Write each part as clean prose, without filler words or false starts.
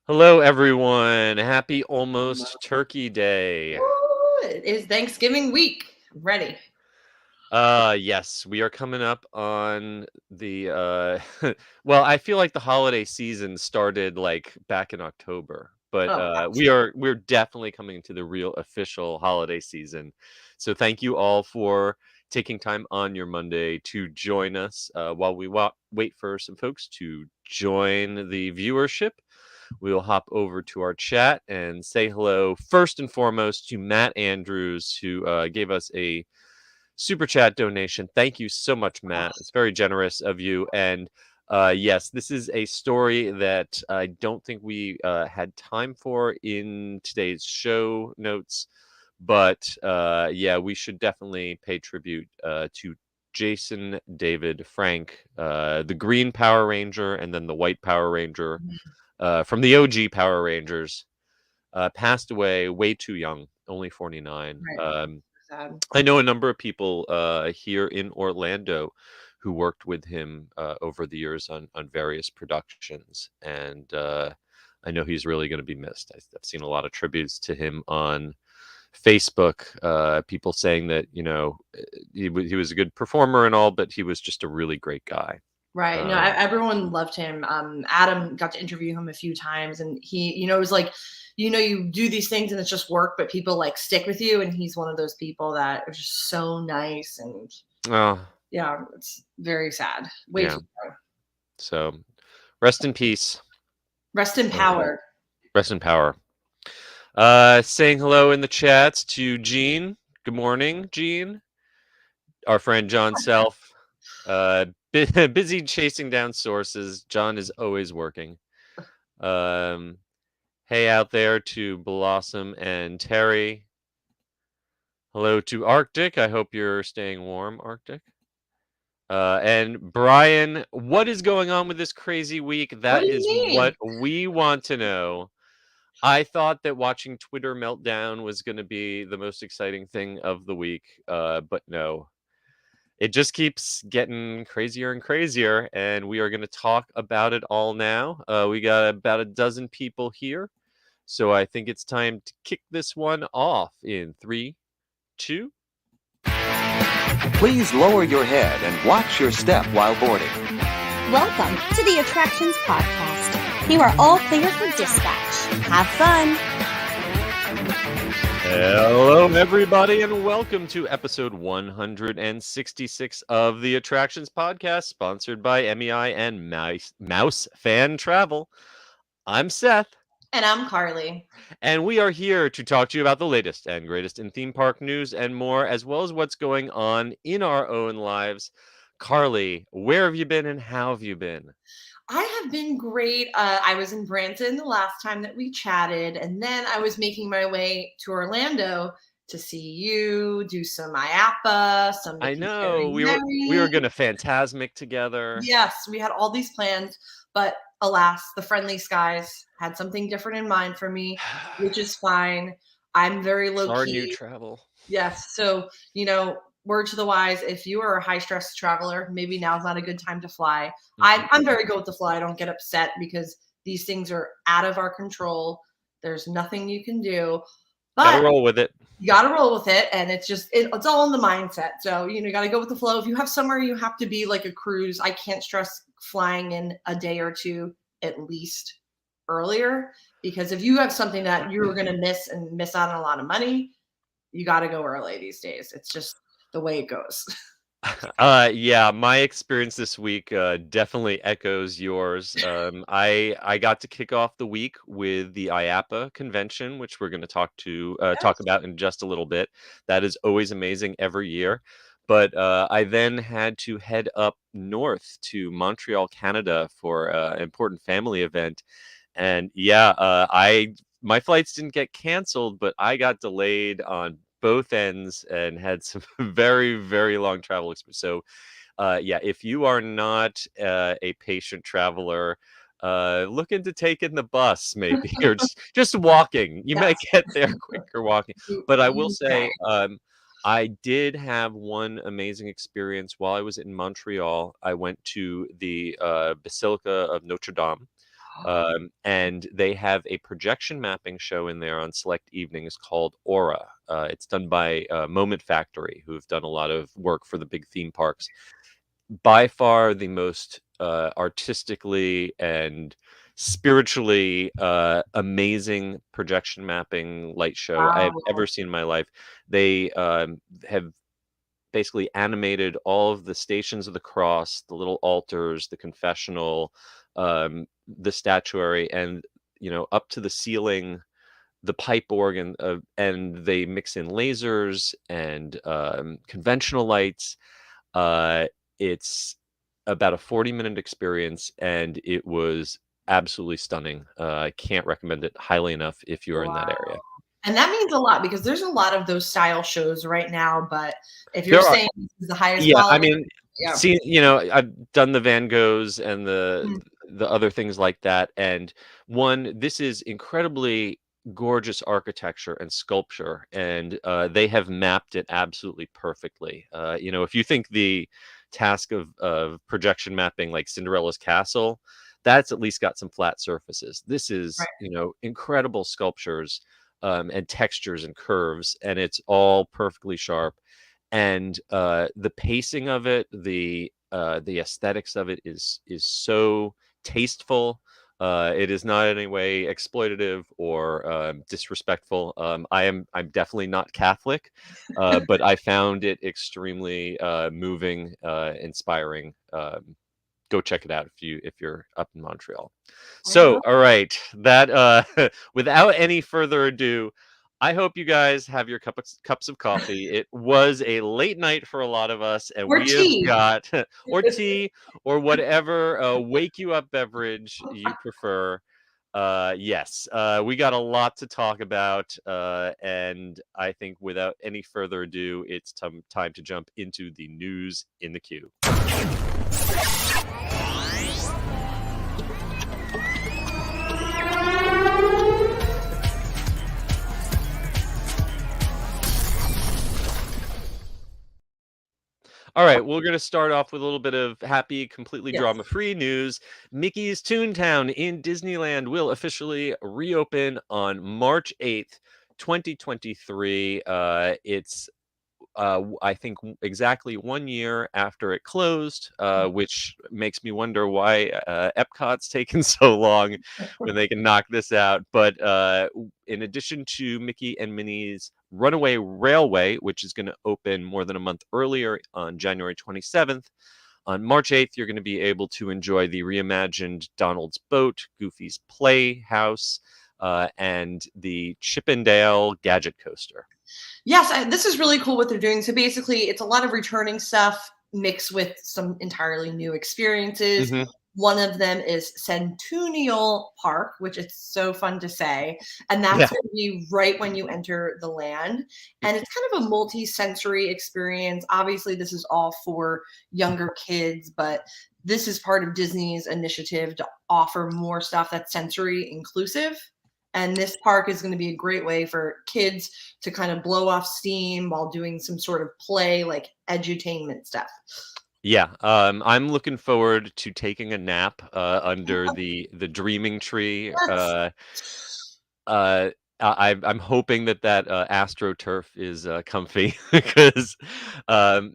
Hello, everyone. Happy almost Turkey Day. Woo! It is Thanksgiving week. I'm ready. Yes, we are coming up on the well, I feel like the holiday season started like back in October, but Oh, we're definitely coming to the real official holiday season. So thank you all for taking time on your Monday to join us while we wait for some folks to join the viewership. We will hop over to our chat and say hello first and foremost to Matt Andrews, who gave us a super chat donation. Thank you so much, Matt. It's very generous of you. And yes, this is a story that I don't think we had time for in today's show notes. But yeah, we should definitely pay tribute to Jason David Frank, the Green Power Ranger, and then the White Power Ranger from the OG Power Rangers. Passed away way too young, only 49. right. Sad. I know a number of people here in Orlando who worked with him over the years on various productions, and I know he's really going to be missed. I've seen a lot of tributes to him on Facebook. People saying that he was a good performer and all, but he was just a really great guy. Right. No, everyone loved him. Adam got to interview him a few times, and it was like, you do these things and it's just work, but people like stick with you, and he's one of those people that are just so nice, and Oh, yeah, it's very sad. Way yeah. too young. So rest in peace. Rest in power. Rest in power. Saying hello in the chats to Gene. Good morning, Gene. Our friend John Self. Busy chasing down sources. John is always working. Hey out there to Blossom and Terry. Hello to Arctic. I hope you're staying warm, Arctic. And Brian, what is going on with this crazy week? What That do you is mean? what we want to know. I thought that watching Twitter meltdown was going to be the most exciting thing of the week, but no. It just keeps getting crazier and crazier, and we are going to talk about it all now. We got about a dozen people here, so I think it's time to kick this one off in 3, 2. Please lower your head and watch your step while boarding. Welcome to the Attractions Podcast. You are all clear for dispatch. Have fun. Hello, everybody, and welcome to episode 166 of the Attractions Podcast, sponsored by MEI and Mouse Fan Travel. I'm Seth. And I'm Carly. And we are here to talk to you about the latest and greatest in theme park news and more, as well as what's going on in our own lives. Carly, where have you been and how have you been? I have been great. I was in Branson the last time that we chatted, and then I was making my way to Orlando to see you, do some IAAPA, some I Mickey's know Very we were Merry. going to Phantasmic together. Yes, we had all these plans, but alas, the friendly skies had something different in mind for me, which is fine. I'm very low Our new key. travel. Yes. So, word to the wise, if you are a high stress traveler, maybe now's not a good time to fly. I'm very good with the fly. I don't get upset because these things are out of our control. There's nothing you can do. Gotta But roll with it. you got to roll with it, and it's all in the mindset. So you got to go with the flow. If you have somewhere you have to be, like a cruise, I can't stress flying in a day or two at least earlier, because if you have something that you're going to miss out on a lot of money, you got to go early these days. It's just the way it goes. Yeah, my experience this week definitely echoes yours. I got to kick off the week with the IAAPA convention, which we're going to talk Yes. about in just a little bit. That is always amazing every year. But I then had to head up north to Montreal, Canada, for an important family event. And yeah, I my flights didn't get canceled, but I got delayed on both ends and had some very, very long travel experience. So, yeah, if you are not a patient traveler, look into taking the bus maybe, or just walking. You might Yes. get there quicker walking. But I will You may. say, I did have one amazing experience while I was in Montreal. I went to the Basilica of Notre Dame. And they have a projection mapping show in there on select evenings called Aura. It's done by Moment Factory, who've done a lot of work for the big theme parks. By far the most artistically and spiritually amazing projection mapping light show I've Wow. ever seen in my life. They have basically animated all of the Stations of the Cross, the little altars, the confessional, the statuary, and up to the ceiling, the pipe organ, and they mix in lasers and conventional lights. It's about a 40-minute experience, and it was absolutely stunning. I can't recommend it highly enough if you're in that Wow. area. And that means a lot because there's a lot of those style shows right now. But if you're There are saying this is the highest Yeah, I quality, mean, yeah. see, I've done the Van Goghs and Mhm. the other things like that, and this is incredibly gorgeous architecture and sculpture, and they have mapped it absolutely perfectly. If you think the task of projection mapping like Cinderella's castle, that's at least got some flat surfaces. This is, Right. incredible sculptures, and textures and curves, and it's all perfectly sharp. And the pacing of it, the aesthetics of it is so tasteful. It is not in any way exploitative or disrespectful. I'm definitely not Catholic, but I found it extremely moving, inspiring. Go check it out if you're up in Montreal. I So, love all right, that without any further ado, I hope you guys have your cups of coffee. It was a late night for a lot of us, and or we have tea. got or tea or whatever wake you up beverage you prefer. Yes, we got a lot to talk about, and I think without any further ado, it's time to jump into the news in the queue. All right, we're going to start off with a little bit of happy, completely Yes. drama-free news. Mickey's Toontown in Disneyland will officially reopen on March 8th, 2023. It's I think exactly 1 year after it closed, which makes me wonder why Epcot's taken so long when they can knock this out. But in addition to Mickey and Minnie's Runaway Railway, which is going to open more than a month earlier on January 27th, on March 8th, you're going to be able to enjoy the reimagined Donald's Boat, Goofy's Playhouse, and the Chippendale Gadget Coaster. Yes, this is really cool what they're doing. So basically, it's a lot of returning stuff mixed with some entirely new experiences. Mhm. One of them is Centennial Park, which is so fun to say. And that's Yeah. going to be right when you enter the land. And it's kind of a multi-sensory experience. Obviously, this is all for younger kids, but this is part of Disney's initiative to offer more stuff that's sensory inclusive. And this park is going to be a great way for kids to kind of blow off steam while doing some sort of play, like edutainment stuff. Yeah, I'm looking forward to taking a nap under the dreaming tree. Yes. I'm hoping that AstroTurf is comfy because um,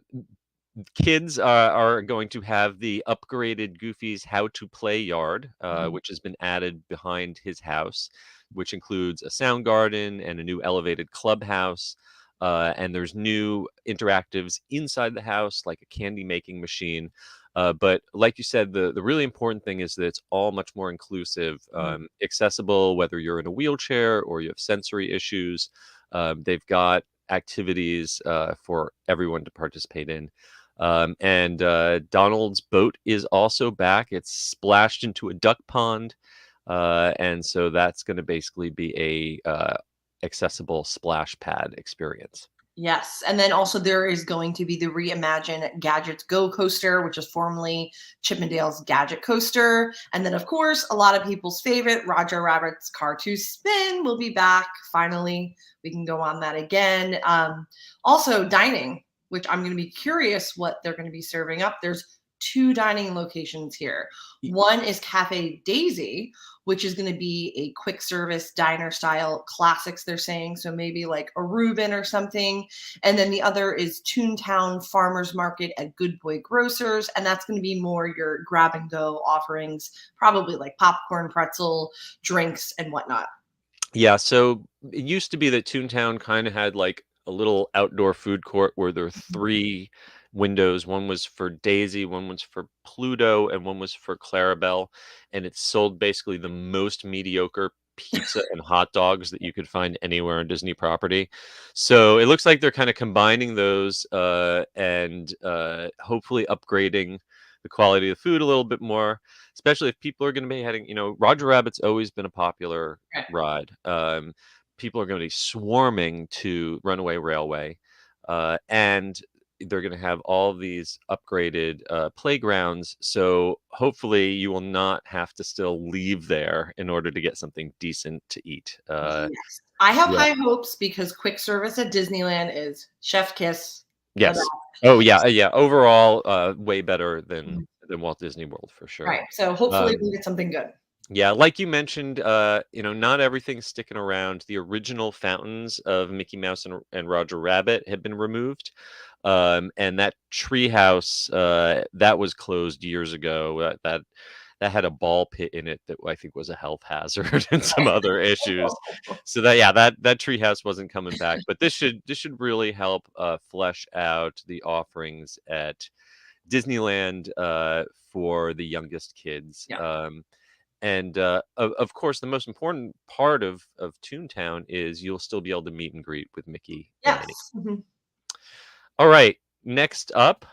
kids are going to have the upgraded Goofy's How to Play yard, which has been added behind his house, which includes a sound garden and a new elevated clubhouse. And there's new interactives inside the house, like a candy making machine. But like you said, the really important thing is that it's all much more inclusive, accessible, whether you're in a wheelchair or you have sensory issues. They've got activities for everyone to participate in. And Donald's boat is also back. It's splashed into a duck pond. And so that's going to basically be a accessible splash pad experience. Yes. And then also there is going to be the reimagined Gadgets Go coaster, which is formerly Chippendale's Gadget Coaster. And then, of course, a lot of people's favorite, Roger Rabbit's Car to Spin will be back. Finally, we can go on that again. Also, dining, which I'm going to be curious what they're going to be serving up. There's 2 dining locations here. One is Cafe Daisy, which is going to be a quick service diner style classics, they're saying. So maybe like a Reuben or something. And then the other is Toontown Farmers Market at Good Boy Grocers. And that's going to be more your grab and go offerings, probably like popcorn, pretzel, drinks, and whatnot. Yeah, so it used to be that Toontown kind of had like a little outdoor food court where there were 3 windows. One was for Daisy, one was for Pluto, and one was for Clarabelle. And it sold basically the most mediocre pizza and hot dogs that you could find anywhere on Disney property. So it looks like they're kind of combining those and hopefully upgrading the quality of the food a little bit more, especially if people are going to be heading, Roger Rabbit's always been a popular Right. ride. People are going to be swarming to Runaway Railway, and they're going to have all these upgraded playgrounds. So hopefully you will not have to still leave there in order to get something decent to eat. Yes. I have yeah. high hopes because quick service at Disneyland is chef kiss. Yes. best. Oh yeah, yeah. Overall, way better than Walt Disney World for sure. Right. So hopefully Um, we get something good. Yeah, like you mentioned, not everything's sticking around. The original fountains of Mickey Mouse and Roger Rabbit had been removed. And that treehouse that was closed years ago. That had a ball pit in it that I think was a health hazard and some other issues. So that treehouse wasn't coming back. But this should really help flesh out the offerings at Disneyland for the youngest kids. Yeah. And of course, the most important part of Toontown is you'll still be able to meet and greet with Mickey and Minnie. Yes. Mhm. All right, next up,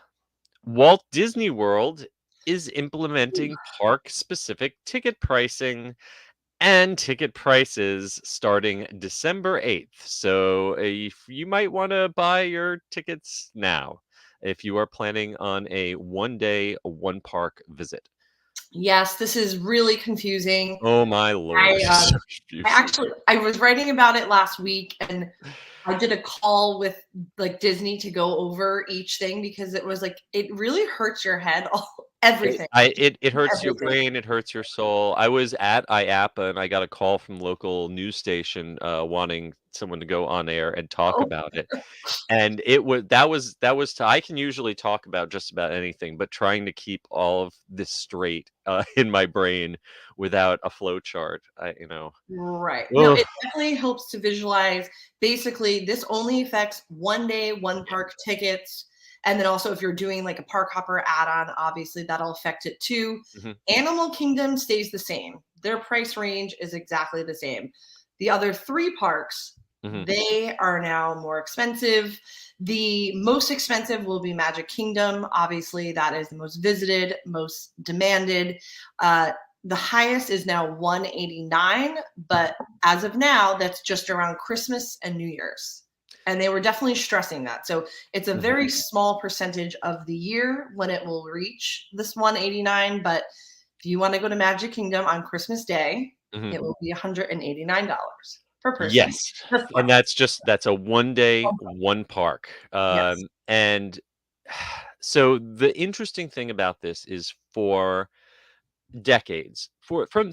Walt Disney World is implementing park-specific ticket pricing and ticket prices starting December 8th. So if you might want to buy your tickets now, if you are planning on a one-day, one-park visit. Yes, this is really confusing. Oh my lord! I, it's so confusing. I was writing about it last week, and I did a call with like Disney to go over each thing because it was like it really hurts your head, everything. It hurts your Everything. brain, it hurts your soul. I was at IAAPA and I got a call from local news station wanting someone to go on air and talk Oh. about it. And I can usually talk about just about anything, but trying to keep all of this straight in my brain without a flow chart, Right. No, Ugh. it definitely helps to visualize. Basically, this only affects one day, one park tickets. And then also if you're doing like a park hopper add-on, obviously that'll affect it too. Mhm. Animal Kingdom stays the same. Their price range is exactly the same. The other 3 parks, Mhm. they are now more expensive. The most expensive will be Magic Kingdom. Obviously, that is the most visited, most demanded. The highest is now $189, but as of now, that's just around Christmas and New Year's. And they were definitely stressing that. So it's a very small percentage of the year when it will reach this $189. But if you want to go to Magic Kingdom on Christmas Day, Mhm. it will be $189 per person. Yes. Just And that's a one day, one park. Yes. And so the interesting thing about this is for decades, from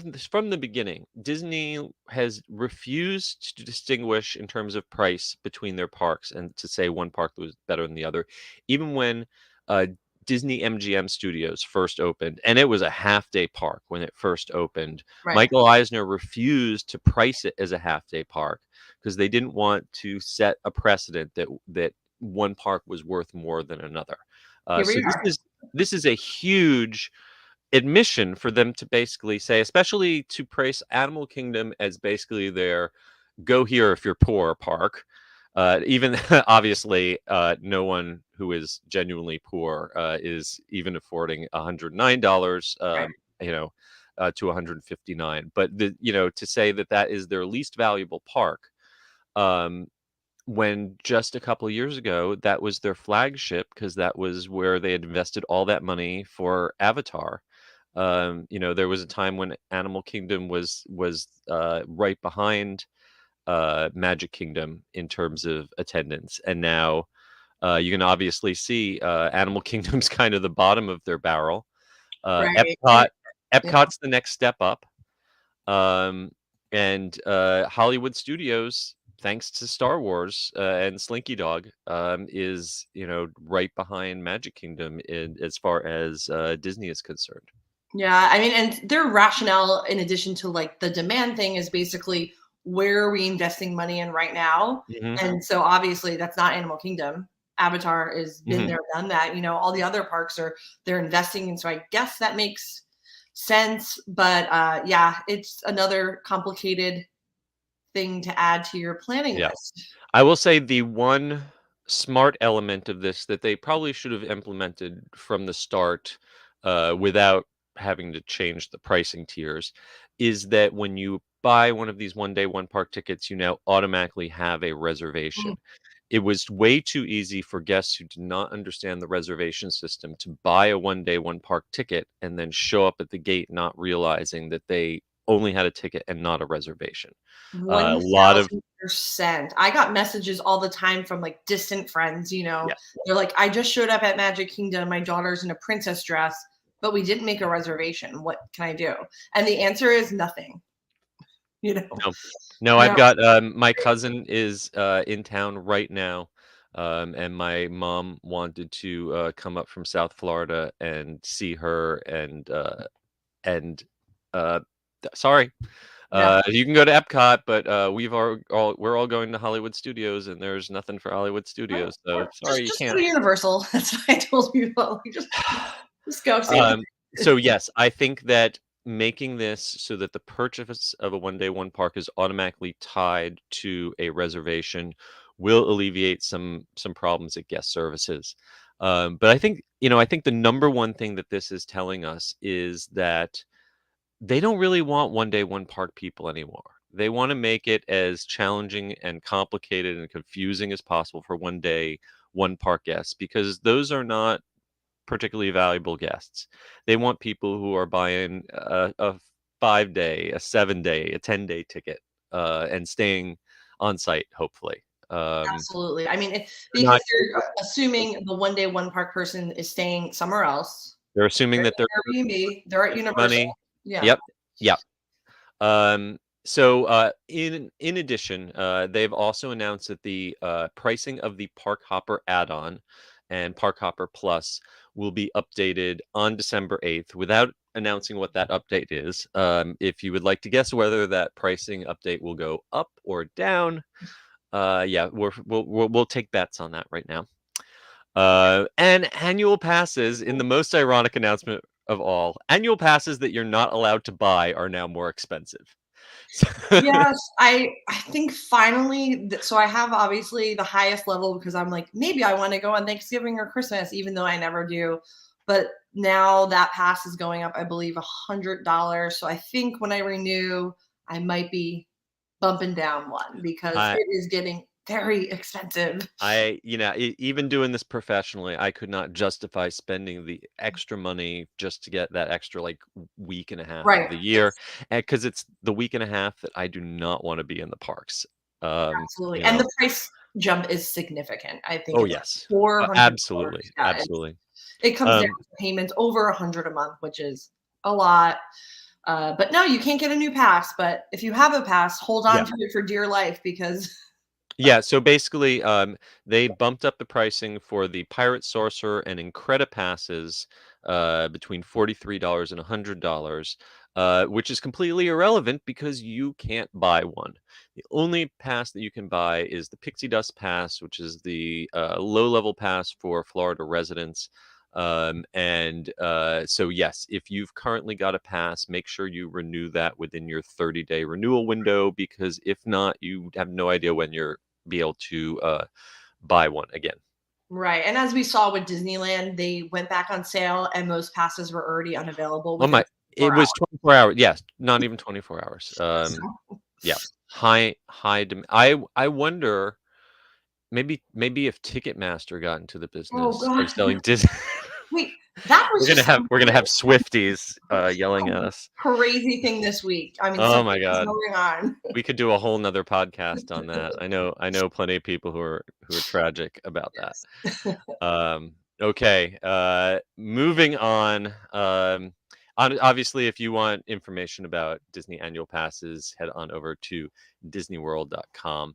the beginning, Disney has refused to distinguish in terms of price between their parks and to say one park was better than the other. Even when uh, Disney MGM Studios first opened, and it was a half-day park when it first opened, Right. Michael Eisner refused to price it as a half-day park because they didn't want to set a precedent that one park was worth more than another. Here So we are. this is a huge admission for them to basically say, especially to price Animal Kingdom as basically their go here if you're poor park. Even obviously, no one who is genuinely poor is even affording $109, Right. to $159. But to say that is their least valuable park, when just a couple of years ago that was their flagship because that was where they had invested all that money for Avatar. There was a time when Animal Kingdom was right behind Magic Kingdom in terms of attendance, and now You can obviously see Animal Kingdom's kind of the bottom of their barrel. Right. Yeah. Epcot's the next step up. And Hollywood Studios, thanks to Star Wars and Slinky Dog, is right behind Magic Kingdom as far as Disney is concerned. Yeah, I mean, and their rationale, in addition to like the demand thing, is basically where are we investing money in right now? Mhm. And so obviously that's not Animal Kingdom. Avatar has been Mhm. there, done that. All the other parks they're investing in. So I guess that makes sense. But yeah, it's another complicated thing to add to your planning Yeah. list. I will say the one smart element of this that they probably should have implemented from the start, without having to change the pricing tiers, is that when you buy one of these one-day, one-park tickets, you now automatically have a reservation. Mm. It was way too easy for guests who did not understand the reservation system to buy a one-day, one-park ticket and then show up at the gate not realizing that they only had a ticket and not a reservation. A lot of 1000%. I got messages all the time from like distant friends, Yeah. they're like, I just showed up at Magic Kingdom. My daughter's in a princess dress, but we didn't make a reservation. What can I do? And the answer is nothing, you know? No. No, I've No. got, my cousin is, in town right now, and my mom wanted to, come up from South Florida and see her and, uh, sorry, Yeah. you can go to Epcot, but, we're all going to Hollywood Studios, and there's nothing for Hollywood Right. Studios, so Or sorry, you just go can't. to Universal. That's what I told people. Just go see Um, so yes, I think that making this so that the purchase of a one-day, one park is automatically tied to a reservation will alleviate some problems at guest services. But I think the number one thing that this is telling us is that they don't really want one day, one park people anymore. They want to make it as challenging and complicated and confusing as possible for one day, one park guests because those are not particularly valuable guests. They want people who are buying a 5-day, a 7-day, a 10-day ticket, and staying on site, hopefully. Absolutely. I mean, because Not you're assuming the one day, one park person is staying somewhere else. they're assuming They're that they're at Airbnb, they're at Universal. money. Yeah. Yep. Yep. In addition, they've also announced that the pricing of the Park Hopper add-on and Park Hopper Plus will be updated on December 8th without announcing what that update is. If you would like to guess whether that pricing update will go up or down, yeah, we'll take bets on that right now. And annual passes, in the most ironic announcement of all, annual passes that you're not allowed to buy are now more expensive. Yes, I think finally so I have obviously the highest level because I'm like, maybe I want to go on Thanksgiving or Christmas, even though I never do. But now that pass is going up, I believe, $100. So I think when I renew, I might be bumping down one because I it is getting very expensive. even doing this professionally, I could not justify spending the extra money just to get that extra like week and a half of Right. the year, because it's the week and a half that I do not want to be in the parks. Absolutely. You And know, the price jump is significant. I think oh it's like yes, $400. absolutely, Yeah, absolutely. it comes down Um, to payments over 100 a month, which is a lot. But no, you can't get a new pass. But if you have a pass, hold on yeah. to it for dear life because Yeah, so basically, they bumped up the pricing for the Pirate Sorcerer and Incredi passes between $43 and $100, which is completely irrelevant because you can't buy one. The only pass that you can buy is the Pixie Dust Pass, which is the low-level pass for Florida residents. So yes, if you've currently got a pass, make sure you renew that within your 30-day renewal window because if not, you have no idea when you're be able to buy one again. right. And as we saw with Disneyland, they went back on sale and those passes were already unavailable Oh within my, it 4 was 24 hours. Yes, not even 24 hours. hours. Yeah, high demand. I wonder maybe if Ticketmaster got into the Oh business God. of selling Disney. Wait, That was just some we're gonna have Swifties yelling at us. crazy thing this week. I mean, Oh something my is God. going on. We could do a whole nother podcast on that. I know plenty of people who are tragic about that. Okay. Moving on. Obviously, if you want information about Disney annual passes, head on over to DisneyWorld.com.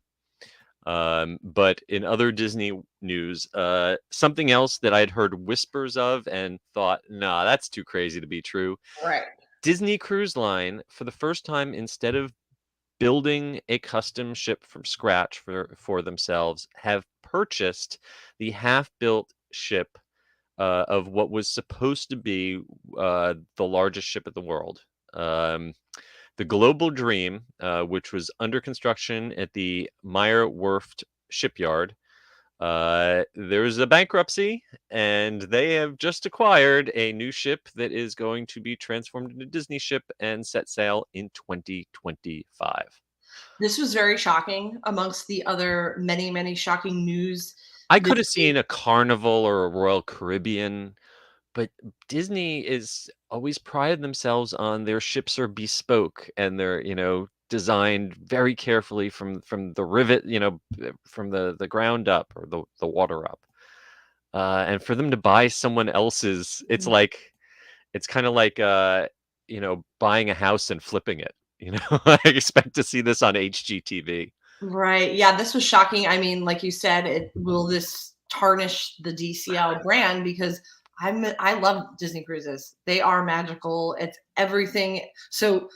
But in other Disney news, something else that I'd heard whispers of and thought, nah, that's too crazy to be true. Right. Disney Cruise Line, for the first time, instead of building a custom ship from scratch for themselves, have purchased the half-built ship of what was supposed to be the largest ship in the world. The Global Dream, which was under construction at the Meyer Werft shipyard. There's a bankruptcy, and they have just acquired a new ship that is going to be transformed into a Disney ship and set sail in 2025. This was very shocking amongst the other many, many shocking news I this could have week. seen a Carnival or a Royal Caribbean, but Disney is always prided themselves on their ships are bespoke and they're, designed very carefully from the rivet, from the ground up or the water up. And for them to buy someone else's, it's kind of like buying a house and flipping it. I expect to see this on HGTV. Right. Yeah, this was shocking. I mean, like you said, will this tarnish the DCL brand? Because I love Disney cruises. They are magical. It's everything. So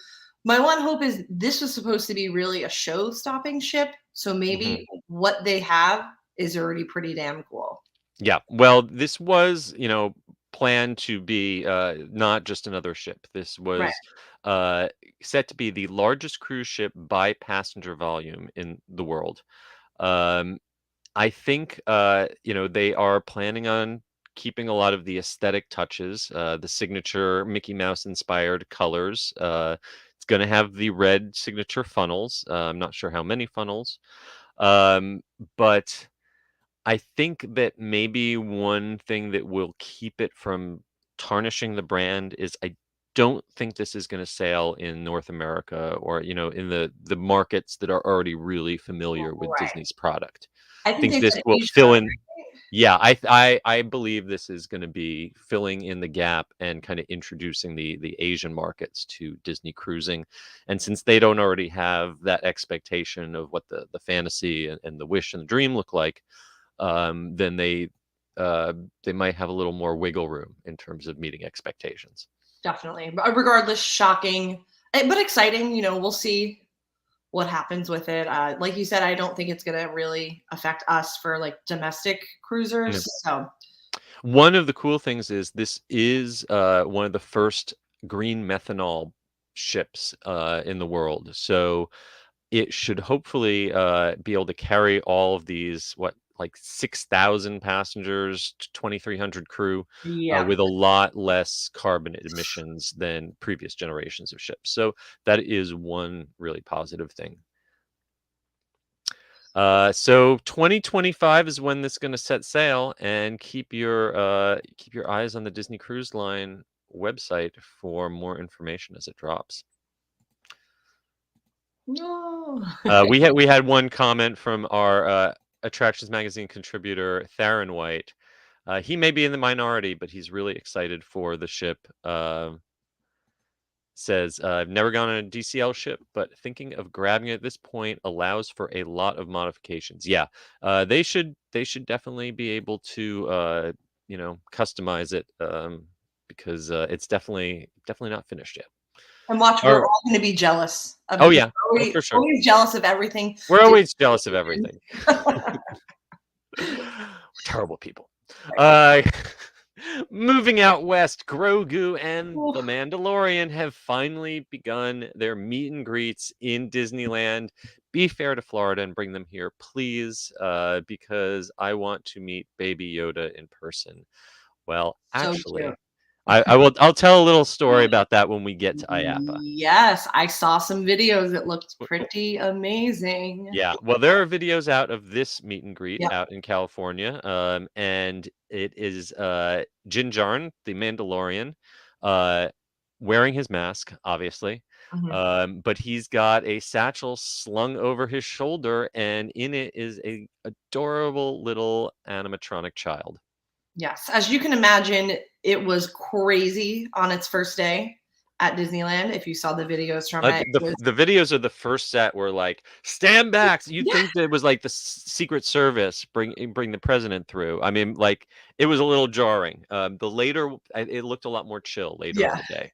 my one hope is this was supposed to be really a show-stopping ship. So maybe what they have is already pretty damn cool. Yeah. Well, this was, planned to be not just another ship. This Right. was uh, set to be the largest cruise ship by passenger volume in the world. Um, I think, they are planning on keeping a lot of the aesthetic touches, the signature Mickey Mouse inspired colors. It's going to have the red signature funnels. I'm not sure how many funnels. But I think that maybe one thing that will keep it from tarnishing the brand is I don't think this is going to sail in North America or, in the markets that are already really familiar with Right. Disney's product. I I think think they this said will Asia, fill right? in. Yeah, I believe this is going to be filling in the gap and kind of introducing the Asian markets to Disney cruising. And since they don't already have that expectation of what the fantasy and the wish and the dream look like, then they might have a little more wiggle room in terms of meeting expectations. Definitely. But regardless, shocking, but exciting. We'll see what happens with it. Like you said, I don't think it's going to really affect us for like domestic cruisers. So One of the cool things is this is one of the first green methanol ships in the world. So it should hopefully be able to carry all of these, like 6,000 passengers, 2,300 crew, yeah, with a lot less carbon emissions than previous generations of ships. So that is one really positive thing. So 2025 is when this is going to set sail, and keep your eyes on the Disney Cruise Line website for more information as it drops. no. We had one comment from our Attractions Magazine contributor Theron White. He may be in the minority, but he's really excited for the ship. Says, I've never gone on a DCL ship, but thinking of grabbing it at this point allows for a lot of modifications. Yeah, they should definitely be able to customize it, because it's definitely not finished yet. And watch, we're all going to be jealous of Oh it. yeah, We're for sure. always jealous of everything. We're always jealous of everything. We're terrible people. Moving out west, Grogu and the Mandalorian have finally begun their meet and greets in Disneyland. Be fair to Florida and bring them here, please, because I want to meet Baby Yoda in person. Well, So actually, cute. I'll tell a little story about that when we get to IAAPA. Yes, I saw some videos. It looked pretty amazing. Yeah, well, there are videos out of this meet and greet Yep. out in California, and it is Din Djarin, the Mandalorian, uh, wearing his mask, obviously, Mhm. but he's got a satchel slung over his shoulder, and in it is a adorable little animatronic child. Yes, as you can imagine, it was crazy on its first day at Disneyland. If you saw the videos from it, it was The videos of the first set were like, "Stand back!" So you'd yeah, think that it was like the Secret Service bring the president through. I mean, like it was a little jarring. The later, it looked a lot more chill later in yeah. the day.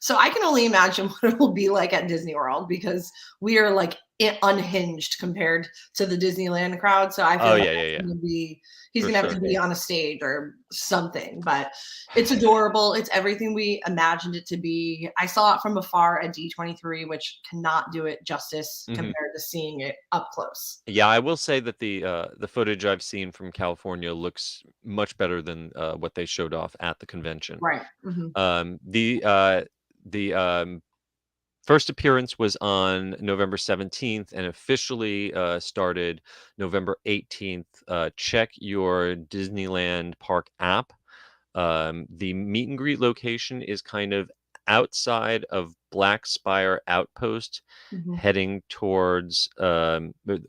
So I can only imagine what it will be like at Disney World because we are like unhinged compared to the Disneyland crowd. So I feel Oh like yeah, yeah, that's yeah, gonna be he's for gonna have sure. to be on a stage or something. But it's adorable. It's everything we imagined it to be. I saw it from afar at D23, which cannot do it justice Mhm. compared to seeing it up close. Yeah, I will say that the footage I've seen from California looks much better than what they showed off at the convention. Right. Hmm. Um, the uh, the first appearance was on November 17th and officially started November 18th. Check your Disneyland Park app. The meet and greet location is kind of outside of Black Spire Outpost, Hmm. heading towards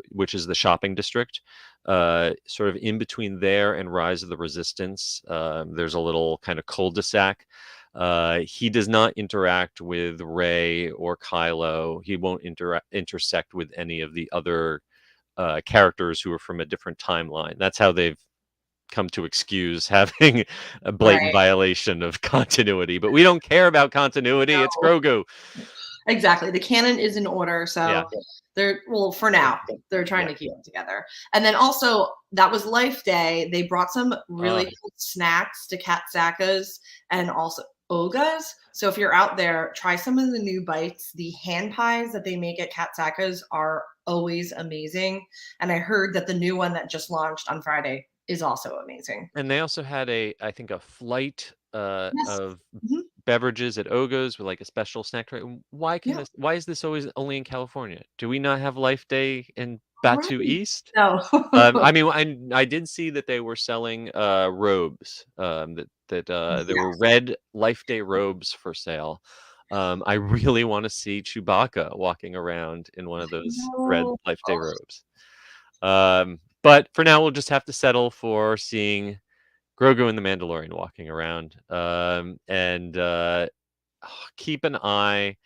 which is the shopping district. Sort of in between there and Rise of the Resistance. There's a little kind of cul-de-sac. He does not interact with Rey or Kylo. He won't intersect with any of the other characters who are from a different timeline. That's how they've come to excuse having a blatant Right. violation of continuity. But we don't care about continuity. It's No. Grogu. Exactly. The canon is in order, Yeah, so they're well for now. They're trying yeah. to keep it together. And then also that was Life Day. They brought some really Uh, cool snacks to Katsakas and also Ogas. So if you're out there, try some of the new bites. The hand pies that they make at Katsakas are always amazing. And I heard that the new one that just launched on Friday is also amazing. and they also had I think a flight Yes. of Mhm. beverages at Oga's with like a special snack tray. Yeah. Why is this always only in California? Do we not have Life Day in Batu Right. East? No. I mean, I did see that they were selling robes. There were Yes. red Life Day robes for sale. I really want to see Chewbacca walking around in one of those red No. Life Day robes. But for now, we'll just have to settle for seeing Grogu and the Mandalorian walking around. And keep an eye.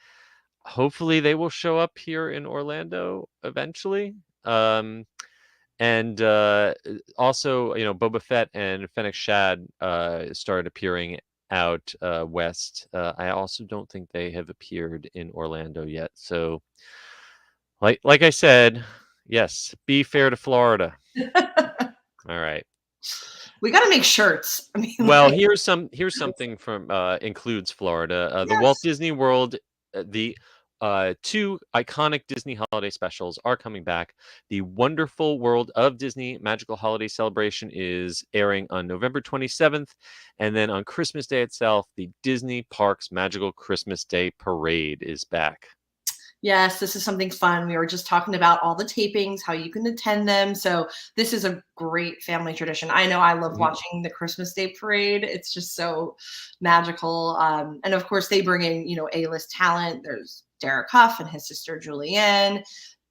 Hopefully, they will show up here in Orlando eventually. And also, Boba Fett and Fennec Shad started appearing out west. I also don't think they have appeared in Orlando yet. So, like I said, yes, be fair to Florida. All right. We gotta make shirts. I mean, Well, like, here's something from includes Florida. The Walt yes. Disney World, the two iconic Disney holiday specials are coming back. The Wonderful World of Disney Magical Holiday Celebration is airing on November 27th, and then on Christmas Day itself, the Disney Parks Magical Christmas Day Parade is back. Yes, this is something fun. We were just talking about all the tapings, how you can attend them. So this is a great family tradition. I know I love Mhm. watching the Christmas Day parade. It's just so magical. And of course, they bring in, A-list talent. There's Derek Huff and his sister Julianne,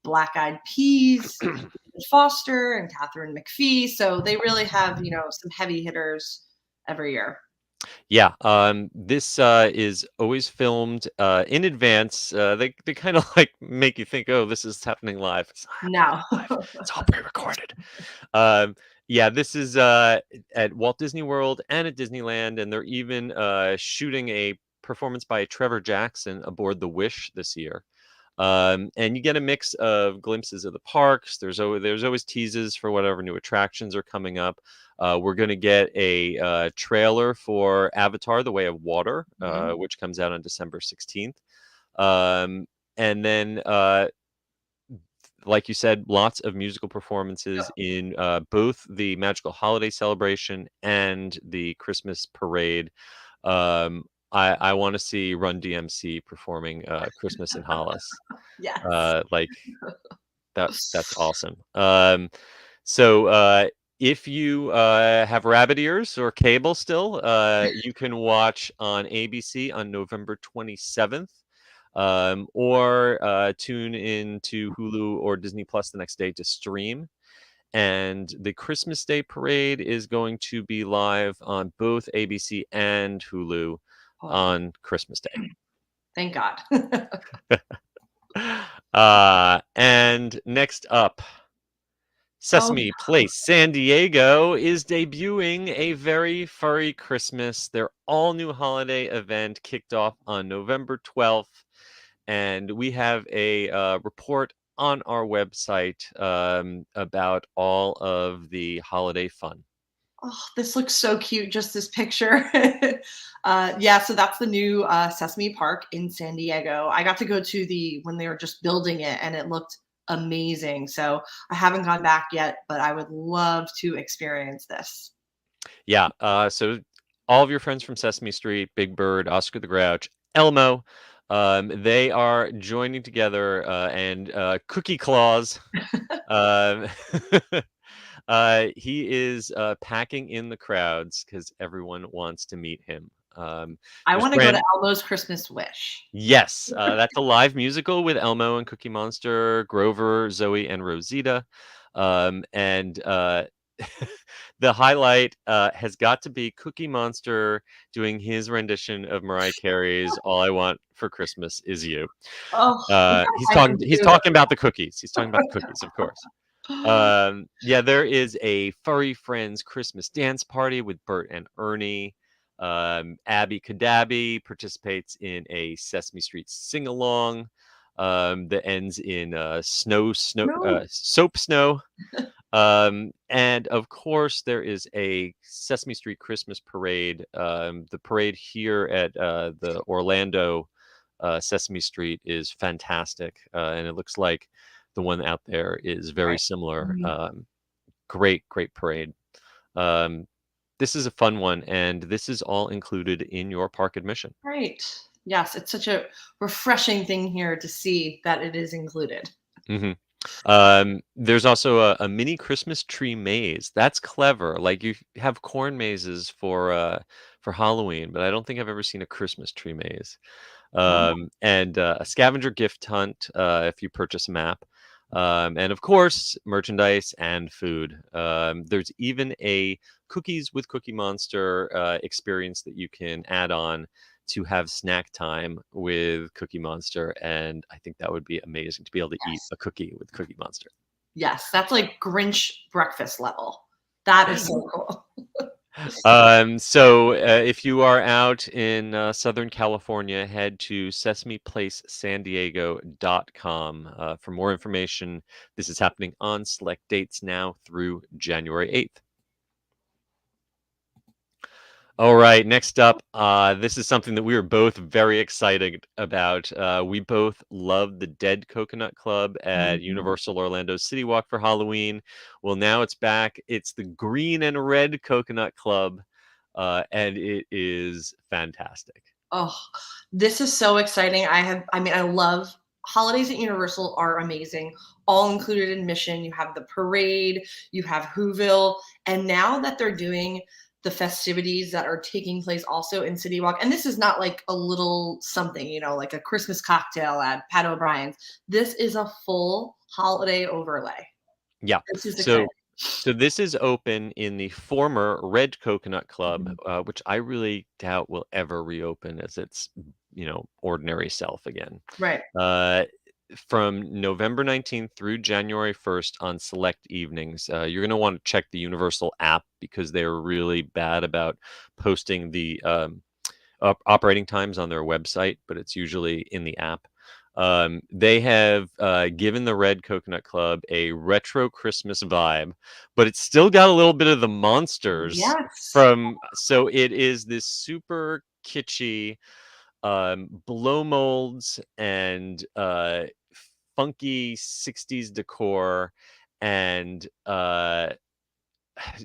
Black Eyed Peas, David Foster, and Catherine McPhee. So they really have, some heavy hitters every year. Yeah, this is always filmed in advance. They kind of like make you think, oh, this is happening live. It's not happening No. live. It's all pre-recorded. Um, yeah, this is at Walt Disney World and at Disneyland, and they're even shooting a performance by Trevor Jackson aboard the Wish this year. And you get a mix of glimpses of the parks. There's always teases for whatever new attractions are coming up. We're going to get a trailer for Avatar: The Way of Water, Mhm. which comes out on December 16th. And then, like you said, lots of musical performances in both the Magical Holiday Celebration and the Christmas Parade. I want to see Run DMC performing Christmas in Hollis. Yes. Like that's awesome. So if you have rabbit ears or cable still, you can watch on ABC on November 27th, or tune into Hulu or Disney Plus the next day to stream. And the Christmas Day parade is going to be live on both ABC and Hulu Oh, on Christmas Day. thank God. And next up, Sesame Place San Diego is debuting a very furry Christmas. Their all new holiday event kicked off on November 12th. And we have a report on our website about all of the holiday fun. Oh, this looks so cute, just this picture. Yeah, so that's the new Sesame Park in San Diego. I got to go to when they were just building it, and it looked amazing. So I haven't gone back yet, but I would love to experience this. Yeah, so all of your friends from Sesame Street, Big Bird, Oscar the Grouch, Elmo, they are joining together, and Cookie Claus, um, he is packing in the crowds because everyone wants to meet him. I There's want to go to Elmo's Christmas Wish. Yes, that's a live musical with Elmo and Cookie Monster, Grover, Zoe, and Rosita. And the highlight has got to be Cookie Monster doing his rendition of Mariah Carey's "All I Want for Christmas Is You." Oh, He's I talking. can He's do talking about the cookies. He's talking about the cookies, of course. Yeah, there is a Furry Friends Christmas dance party with Bert and Ernie. Abby Cadabby participates in a Sesame Street sing-along that ends in soap snow. And of course, there is a Sesame Street Christmas parade. The parade here at the Orlando Sesame Street is fantastic, and it looks like the one out there is very similar. Great parade. This is a fun one, and this is all included in your park admission. Right. Yes, it's such a refreshing thing here to see that it is included. There's also a mini Christmas tree maze. That's clever. Like you have corn mazes for Halloween, but I don't think I've ever seen a Christmas tree maze. And a scavenger gift hunt if you purchase a map. And of course, merchandise and food. There's even a Cookies with Cookie Monster experience that you can add on to have snack time with Cookie Monster. And I think that would be amazing to be able to eat a cookie with Cookie Monster. Yes, that's like Grinch breakfast level. That is so cool. So if you are out in Southern California, head to sesameplacesandiego.com for more information. This is happening on select dates now through January 8th. All right, next up, this is something that we were both very excited about. We both love the Dead Coconut Club at Universal Orlando's CityWalk for Halloween. Well, now it's back. It's the Green and Red Coconut Club, and it is fantastic. Oh, this is so exciting. I love holidays at Universal are amazing. All included admission. You have the parade, you have Whoville, and now that they're doing the festivities that are taking place also in CityWalk, and this is not like a little something, like a Christmas cocktail at Pat O'Brien's. This is a full holiday overlay. Yeah. This is exciting. So this is open in the former Red Coconut Club, which I really doubt will ever reopen as its, ordinary self again. Right. From November 19th through January 1st on select evenings. You're going to want to check the Universal app because they're really bad about posting the operating times on their website, but it's usually in the app. They have given the Red Coconut Club a retro Christmas vibe, but it's still got a little bit of the monsters so it is this super kitschy blow molds and funky 60s decor and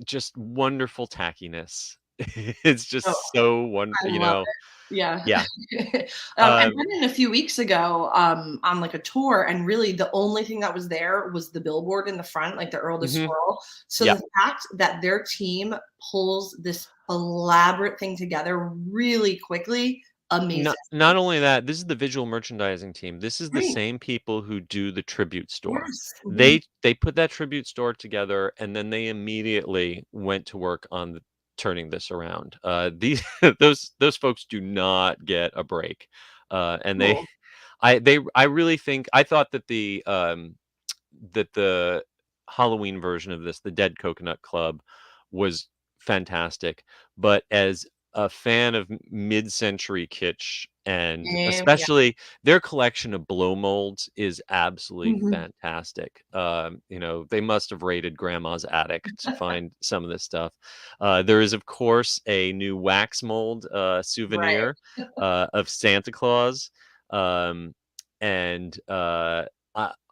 just wonderful tackiness. It's Oh, just so I love it. Yeah. yeah. I Um, went in a few weeks ago, on, like, a tour, and really the only thing that was there was the billboard in the front, like the Earl the mhm, Squirrel. So yeah. the fact that their team pulls this elaborate thing together really quickly, amazes Not me. only that, this is the visual merchandising team. This is the Right. same people who do the tribute store. Yes. Mhm. They put that tribute store together, and then they immediately went to work on turning this around. These those folks do not get a break, and Cool. I really think I thought that the Halloween version of this, the Dead Coconut Club, was fantastic. But as a fan of mid-century kitsch, and Yeah. especially their collection of blow molds is absolutely Mhm. fantastic. They must have raided grandma's attic to find some of this stuff. There is, of course, a new wax mold Right. souvenir of Santa Claus. Um, and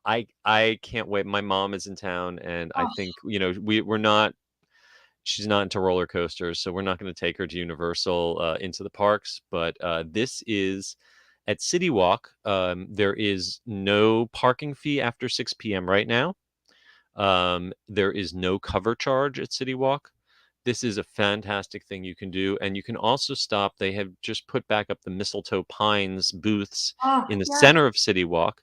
I can't wait. My mom is in town, and I Oh, think we're not. She's not into roller coasters, so we're not going to take her to Universal into the parks. But this is at CityWalk. There is no parking fee after 6 p.m. right now. There is no cover charge at CityWalk. This is a fantastic thing you can do, and you can also stop. They have just put back up the Mistletoe Pines booths oh, in the yes. center of CityWalk.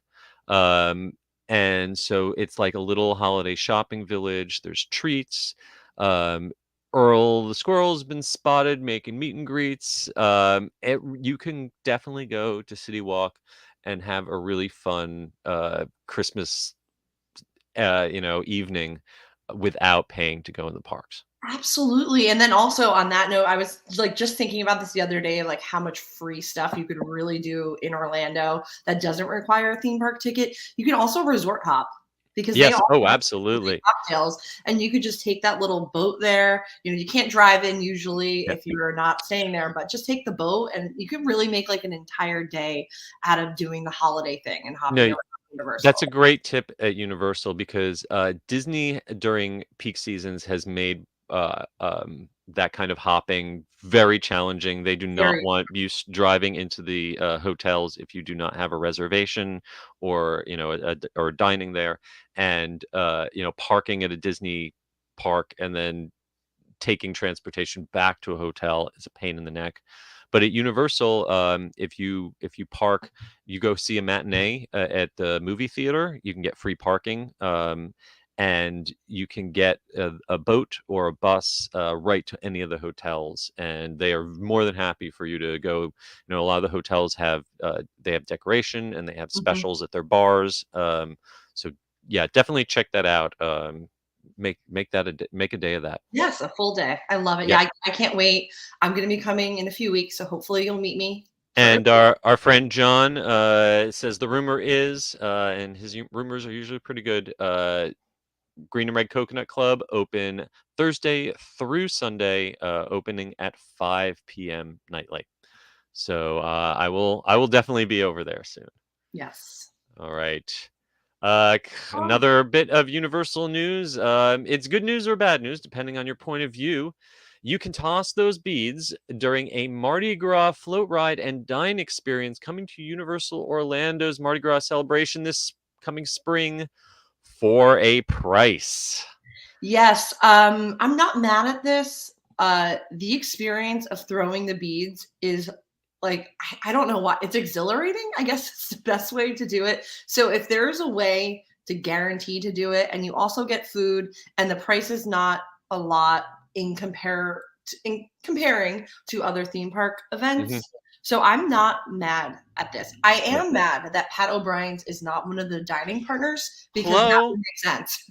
Um, and so it's like a little holiday shopping village. There's treats. Um, Earl the squirrel's been spotted making meet and greets. You can definitely go to CityWalk and have a really fun Christmas evening without paying to go in the parks. Absolutely. And then also on that note, I was like just thinking about this the other day, like how much free stuff you could really do in Orlando that doesn't require a theme park ticket. You can also resort hop because they Yes. also Oh, have free absolutely. cocktails, and you could just take that little boat there. You can't drive in usually Yeah. if you're not staying there, but just take the boat and you can really make like an entire day out of doing the holiday thing and hopping No, around that's a Universal. great tip at Universal because Disney during peak seasons has made that kind of hopping very challenging. They do not Very want you driving into the hotels if you do not have a reservation or or dining there, and parking at a Disney park and then taking transportation back to a hotel is a pain in the neck. But at Universal, if you park, you go see a matinee at the movie theater. You can get free parking, and you can get a boat or a bus right to any of the hotels, and they are more than happy for you to go. A lot of the hotels have they have decoration and they have Mhm. specials at their bars. So yeah, definitely check that out. Make that make a day of that. Yes, a full day. I love it. Yeah, Yep. I can't wait. I'm gonna be coming in a few weeks, so hopefully you'll meet me for And our friend John says the rumor is, and his rumors are usually pretty good. Green and Red Coconut Club open Thursday through Sunday, opening at 5 p.m. nightly. So I will definitely be over there soon. yes. All right. Oh, Another bit of Universal news. It's good news or bad news, depending on your point of view. You can toss those beads during a Mardi Gras float ride and dine experience coming to Universal Orlando's Mardi Gras celebration this coming spring for a price. yes. I'm not mad at this. The experience of throwing the beads is like I don't know why. It's exhilarating, I guess it's the best way to do it. So if there's a way to guarantee to do it and you also get food and the price is not a lot in comparing to other theme park Mhm. events. So I'm not mad at this. I Yeah. am mad that Pat O'Brien's is not one of the dining partners because that Hello. would make sense.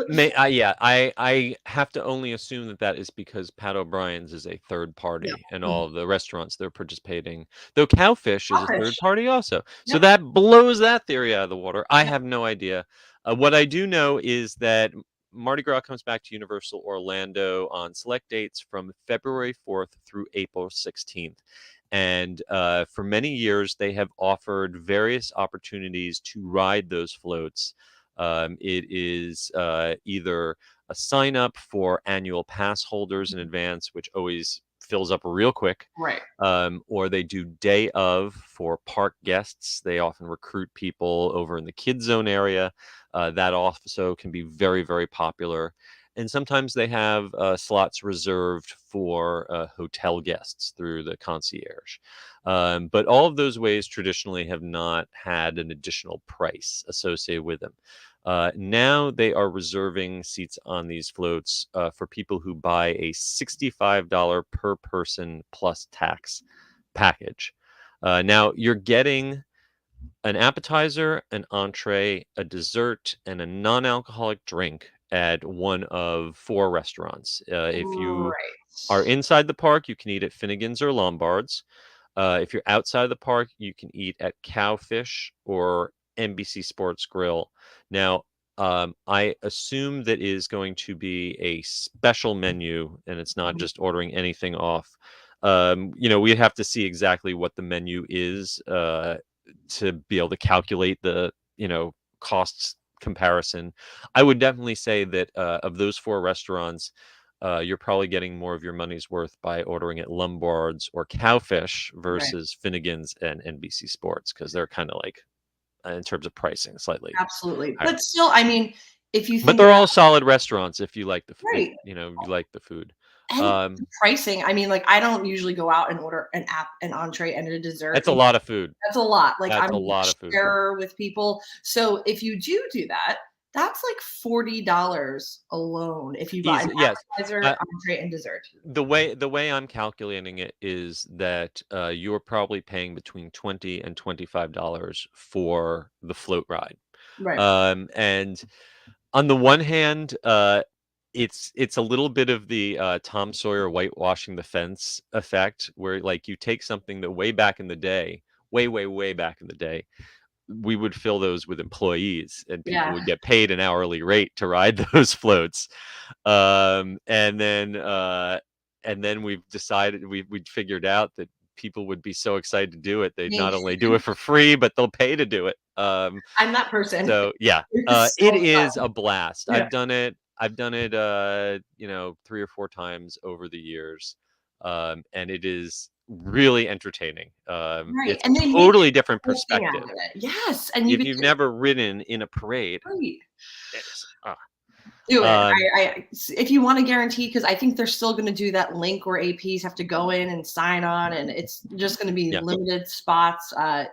Yeah, I have to only assume that that is because Pat O'Brien's is a third Yeah. party, and Mhm. all of the restaurants they're participating. Though Cowfish is a third Crawfish. party also, so Yep. that blows that theory out of the water. I Yep. have no idea. What I do know is that Mardi Gras comes back to Universal Orlando on select dates from February 4th through April 16th. And for many years, they have offered various opportunities to ride those floats. It is either a sign up for annual pass holders in advance, which always fills up real quick. Right. Or they do day of for park guests. They often recruit people over in the kids zone area. That also can be very, very popular. And sometimes they have slots reserved for hotel guests through the concierge. But all of those ways traditionally have not had an additional price associated with them. Now they are reserving seats on these floats for people who buy a $65 per person plus tax package. Now you're getting an appetizer, an entree, a dessert, and a non-alcoholic drink at one of 4 restaurants. If you are Right. inside the park, you can eat at Finnegan's or Lombard's. If you're outside the park, you can eat at Cowfish or NBC Sports Grill. Now, I assume that is going to be a special menu, and it's not Mhm. just ordering anything off. We'd have to see exactly what the menu is to be able to calculate the costs comparison. I would definitely say that of those 4 restaurants, you're probably getting more of your money's worth by ordering at Lombard's or Cowfish Right. versus Finnegan's and NBC Sports, because they're kind of like, in terms of pricing, slightly Absolutely. higher. But still, I mean, if you But think they're about all solid restaurants if you like if right. you like the food. And the Um, pricing, I mean, like, I don't usually go out and order an entree and a dessert. that's a lot of food. That's a lot. Like, That's I'm a a lot of food. sharer with people. So if you do that, that's like $40 alone if you buy an Easy, yes. appetizer, Uh, entree, and dessert. the way I'm calculating it is that you're probably paying between $20 and $25 for the float ride. Right. And on the one hand, it's a little bit of the Tom Sawyer whitewashing the fence effect, where like you take something that way back in the day, way back in the day, we would fill those with employees, and people Yeah. would get paid an hourly rate to ride those floats. And then we'd figured out that people would be so excited to do it, they'd Me. not only do it for free, but they'll pay to do it. I'm that person. So yeah, It's it so is fun. a blast. Yeah. I've done it 3 or 4 times over the years. And it is really entertaining. Right. It's And a they make totally different a whole thing out perspective. of it. Yes. And you If get you've to never ridden in a parade, right. it's Do it. um If you want to guarantee, because I think they're still going to do that link where APs have to go in and sign on, and it's just going to be yeah, limited spots. I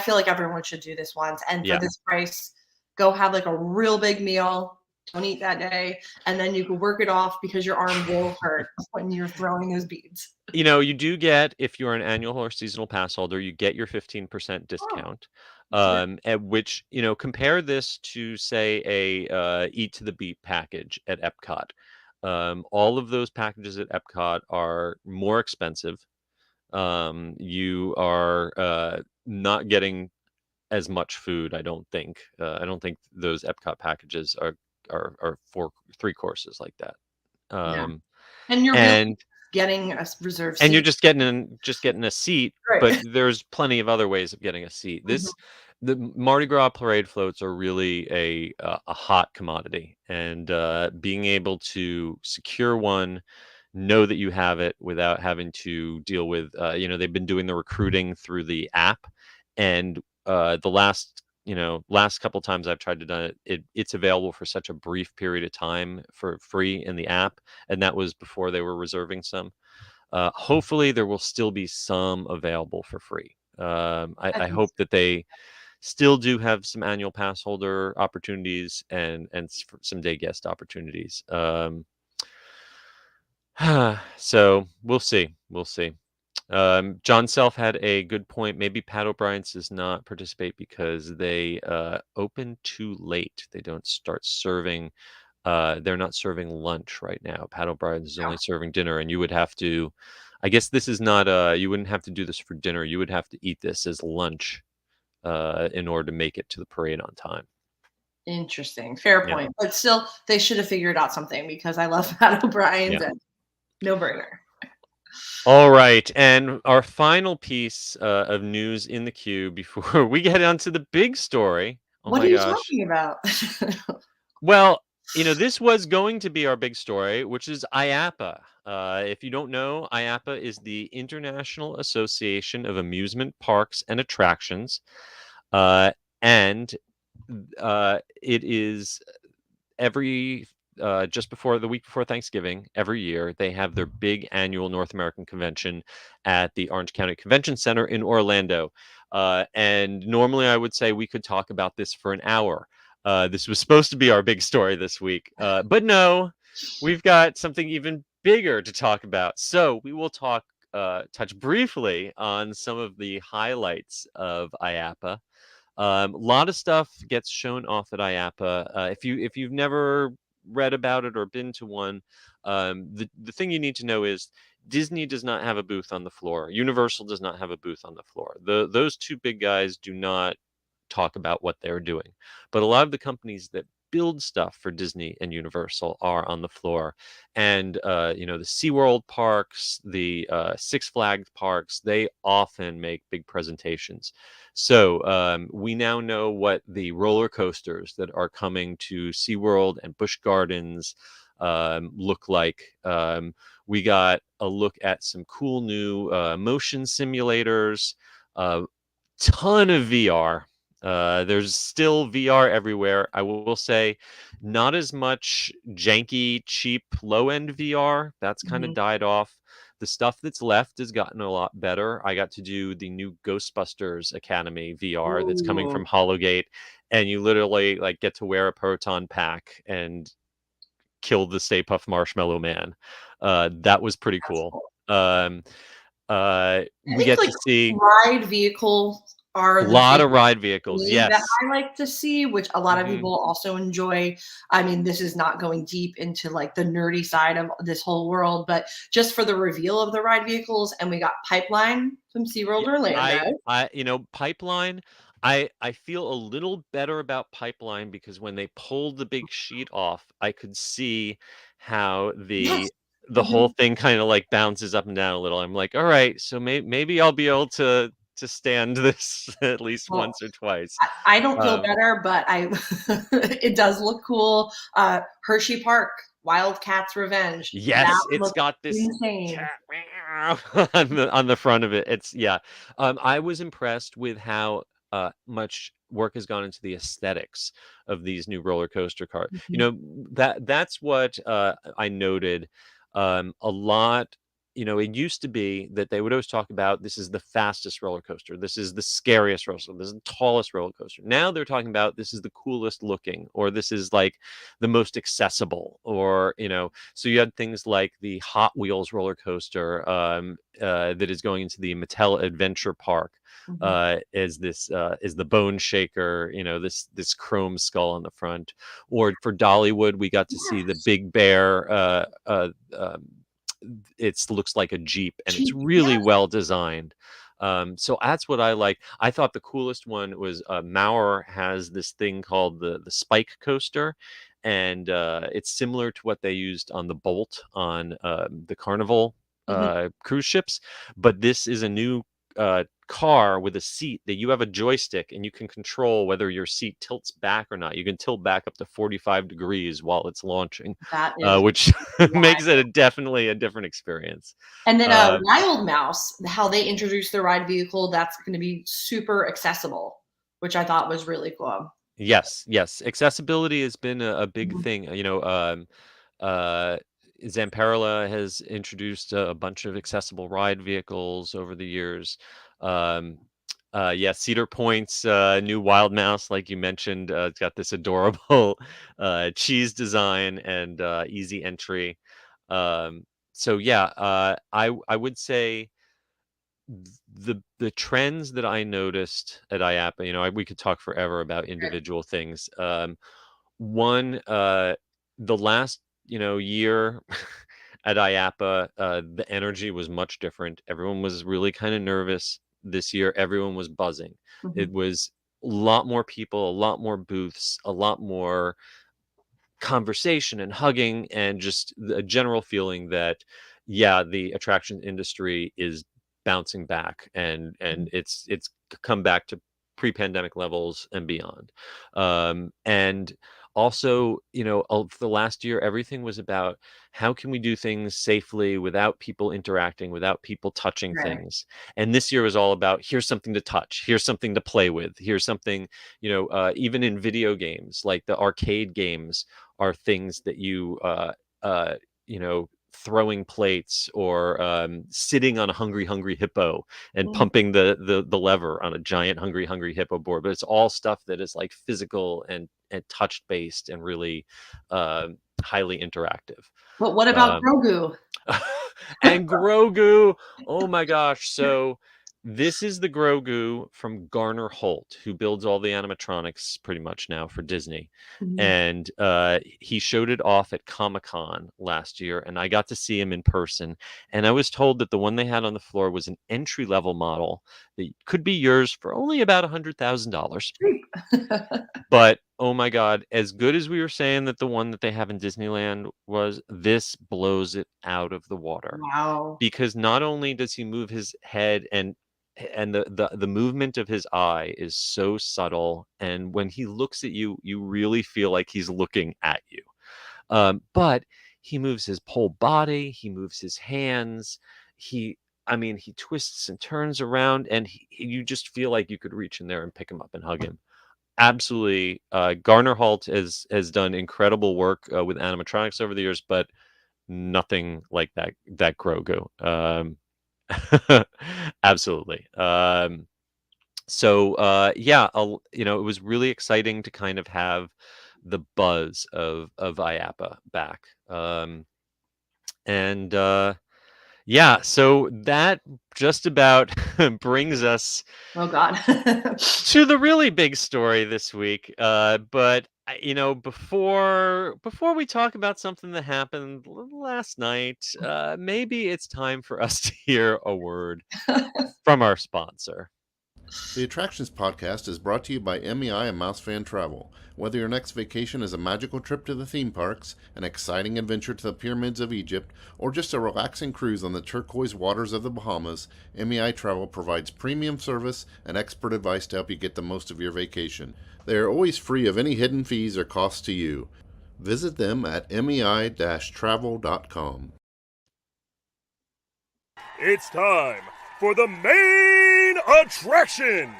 feel like everyone should do this once, and for yeah. this price, go have like a real big meal. Don't eat that day, and then you can work it off because your arm will hurt when you're throwing those beads. You do get, if you're an annual or seasonal pass holder, you get your 15% Oh, discount. that's good. At which, compare this to, say, a Eat to the Beat package at Epcot. All of those packages at Epcot are more expensive. You are not getting as much food, I don't think. I don't think those Epcot packages are 3 courses like that. Yeah, Um, and you're really and getting a reserved and you're seat. just getting a seat, Right. but there's plenty of other ways of getting a seat. Mhm. The Mardi Gras parade floats are really a hot commodity, and being able to secure one, know that you have it without having to deal with, they've been doing the recruiting through the app, and the last couple times I've tried to do it's available for such a brief period of time for free in the app, and that was before they were reserving some. Hopefully, there will still be some available for free. I I think hope that they still do have some annual pass holder opportunities and some day guest opportunities. So we'll see. We'll see. John Self had a good point. Maybe Pat O'Brien's does not participate because they open too late. They don't start serving. They're not serving lunch right now. Pat O'Brien's is so. only serving dinner, and you would have to. I guess this is not. You wouldn't have to do this for dinner. You would have to eat this as lunch in order to make it to the parade on time. Interesting. Fair Yeah. point. But still, they should have figured out something because I love Pat O'Brien's Yeah. and no brainer. All right, and our final piece of news in the queue before we get onto the big story. Oh What my are you gosh. talking about? Well, this was going to be our big story, which is IAAPA. If you don't know, IAAPA is the International Association of Amusement Parks and Attractions, uh, and it is every just before the week before Thanksgiving every year. They have their big annual North American convention at the Orange County Convention Center in Orlando. And normally I would say we could talk about this for an hour. This was supposed to be our big story this week, but no, we've got something even bigger to talk about. So we will touch briefly on some of the highlights of IAAPA. A lot of stuff gets shown off at IAAPA. If you've never read about it or been to one, the thing you need to know is Disney does not have a booth on the floor. Universal does not have a booth on the floor. Those two big guys do not talk about what they're doing. But a lot of the companies that build stuff for Disney and Universal are on the floor. And the SeaWorld parks, the Six Flags parks, they often make big presentations. So we now know what the roller coasters that are coming to SeaWorld and Busch Gardens look like. We got a look at some cool new motion simulators, ton of VR. There's still VR everywhere. I will say not as much janky, cheap, low-end VR. That's kind of died off. The stuff that's left has gotten a lot better. I got to do the new Ghostbusters Academy VR that's coming from Hologate, and you literally like get to wear a proton pack and kill the Stay Puft Marshmallow Man. That was pretty cool. We get to see ride vehicles are a lot of ride vehicles. Yes, that I like to see, which a lot of people also enjoy. I mean, this is not going deep into like the nerdy side of this whole world, but just for the reveal of the ride vehicles, and we got Pipeline from SeaWorld Orlando. Pipeline. I feel a little better about Pipeline because when they pulled the big sheet off, I could see how the whole thing kind of like bounces up and down a little. I'm like, all right, so maybe I'll be able to stand this at least once or twice. I don't feel better, but it does look cool. Hershey Park, Wildcats Revenge. Yes, it's got this insane on the front of it. I was impressed with how much work has gone into the aesthetics of these new roller coaster cars. That's what I noted a lot. It used to be that they would always talk about this is the fastest roller coaster, this is the scariest roller coaster, this is the tallest roller coaster. Now they're talking about this is the coolest looking, or this is like the most accessible, or so you had things like the Hot Wheels roller coaster that is going into the Mattel Adventure Park. Is the Bone Shaker, this chrome skull on the front. Or for Dollywood, we got to see the Big Bear. It looks like a Jeep, and it's really well designed. So that's what I like. I thought the coolest one was Maurer has this thing called the Spike Coaster, and it's similar to what they used on the Bolt on the Carnival cruise ships, but this is a new car with a seat that you have a joystick and you can control whether your seat tilts back or not. You can tilt back up to 45 degrees while it's launching, which makes it definitely a different experience. And then Wild Mouse, how they introduced their ride vehicle, that's going to be super accessible, which I thought was really cool. Yes. Accessibility has been a big thing. Zamperla has introduced a bunch of accessible ride vehicles over the years. Cedar Point's new Wild Mouse, like you mentioned, it's got this adorable cheese design and easy entry. I would say the trends that I noticed at IAAPA, we could talk forever about individual things. One, the last year at IAAPA, the energy was much different. Everyone was really kind of nervous. This year, everyone was buzzing. It was a lot more people, a lot more booths, a lot more conversation and hugging, and just a general feeling that, the attraction industry is bouncing back, and it's come back to pre-pandemic levels and beyond. And Also, for the last year, everything was about how can we do things safely without people interacting, without people touching Right. things. And this year was all about here's something to touch, here's something to play with, here's something, even in video games, like the arcade games are things that uh, throwing plates or sitting on a hungry hippo and Mm. pumping the lever on a giant hungry hippo board. But it's all stuff that is like physical and touch based and really highly interactive. But what about Um, Grogu? and Grogu, oh my gosh! So this is the Grogu from Garner Holt, who builds all the animatronics pretty much now for Disney, Mhm. and he showed it off at Comic-Con last year, and I got to see him in person. And I was told that the one they had on the floor was an entry level model that could be yours for only about $100,000. But, oh my god, as good as we were saying that the one that they have in Disneyland was, this blows it out of the water. Wow. Because not only does he move his head and the movement of his eye is so subtle, and when he looks at you, you really feel like he's looking at you. But he moves his whole body, he moves his hands, he twists and turns around, and you just feel like you could reach in there and pick him up and hug him. Absolutely. Garner Holt has done incredible work with animatronics over the years, but nothing like that Grogu. Absolutely. Yeah, it was really exciting to kind of have the buzz of IAAPA back. And yeah, so that just about brings us Oh God. to the really big story this week. But before we talk about something that happened last night, maybe it's time for us to hear a word from our sponsor. The Attractions Podcast is brought to you by MEI and MouseFan Travel. Whether your next vacation is a magical trip to the theme parks, an exciting adventure to the pyramids of Egypt, or just a relaxing cruise on the turquoise waters of the Bahamas, MEI Travel provides premium service and expert advice to help you get the most of your vacation. They are always free of any hidden fees or costs to you. Visit them at mei-travel.com. It's time for the main attraction!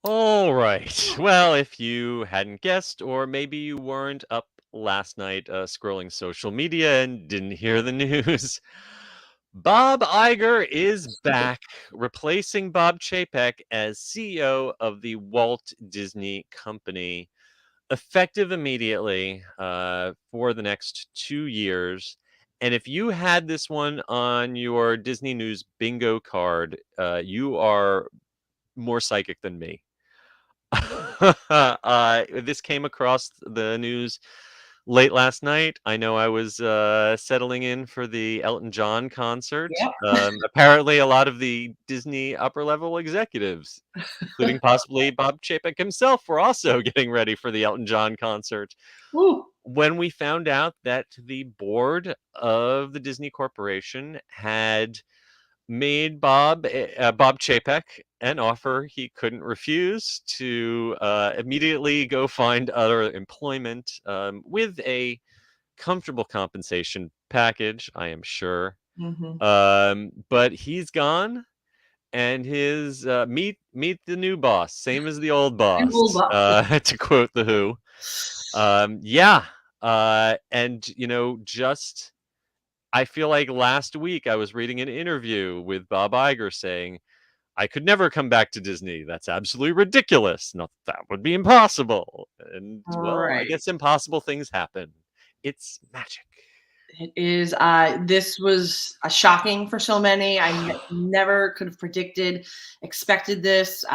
All right. Well, if you hadn't guessed, or maybe you weren't up last night scrolling social media and didn't hear the news, Bob Iger is back, replacing Bob Chapek as CEO of the Walt Disney Company, effective immediately for the next 2 years. And if you had this one on your Disney News bingo card, you are more psychic than me. This came across the news late last night. I know I was settling in for the Elton John concert. Yep. Apparently, a lot of the Disney upper level executives, including possibly Bob Chapek himself, were also getting ready for the Elton John concert. Woo. When we found out that the board of the Disney Corporation had made Bob Chapek an offer he couldn't refuse to immediately go find other employment with a comfortable compensation package, I am sure. Mhm. But he's gone, and his meet the new boss, same as the old boss, Old boss. to quote the Who. Yeah, and just I feel like last week I was reading an interview with Bob Iger saying, I could never come back to Disney. That's absolutely ridiculous. Not that would be impossible. And well, I Right. guess impossible things happen. It's magic. It is. This was shocking for so many. Never could have expected this.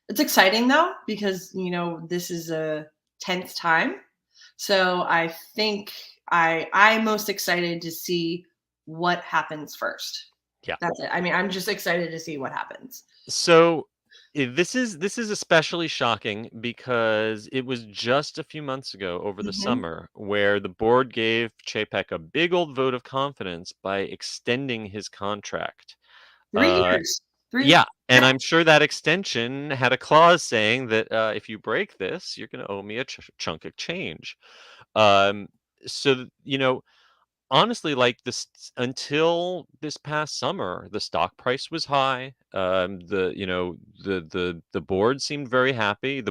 It's exciting though because this is a 10th time. So I think I'm most excited to see what happens first. Yeah. That's it. I mean, I'm just excited to see what happens. So this is especially shocking because it was just a few months ago over the Mhm. summer where the board gave Chapek a big old vote of confidence by extending his contract. 3 years. Yeah, and I'm sure that extension had a clause saying that if you break this, you're going to owe me a chunk of change. Um, so honestly, like this until this past summer, the stock price was high. The board seemed very happy.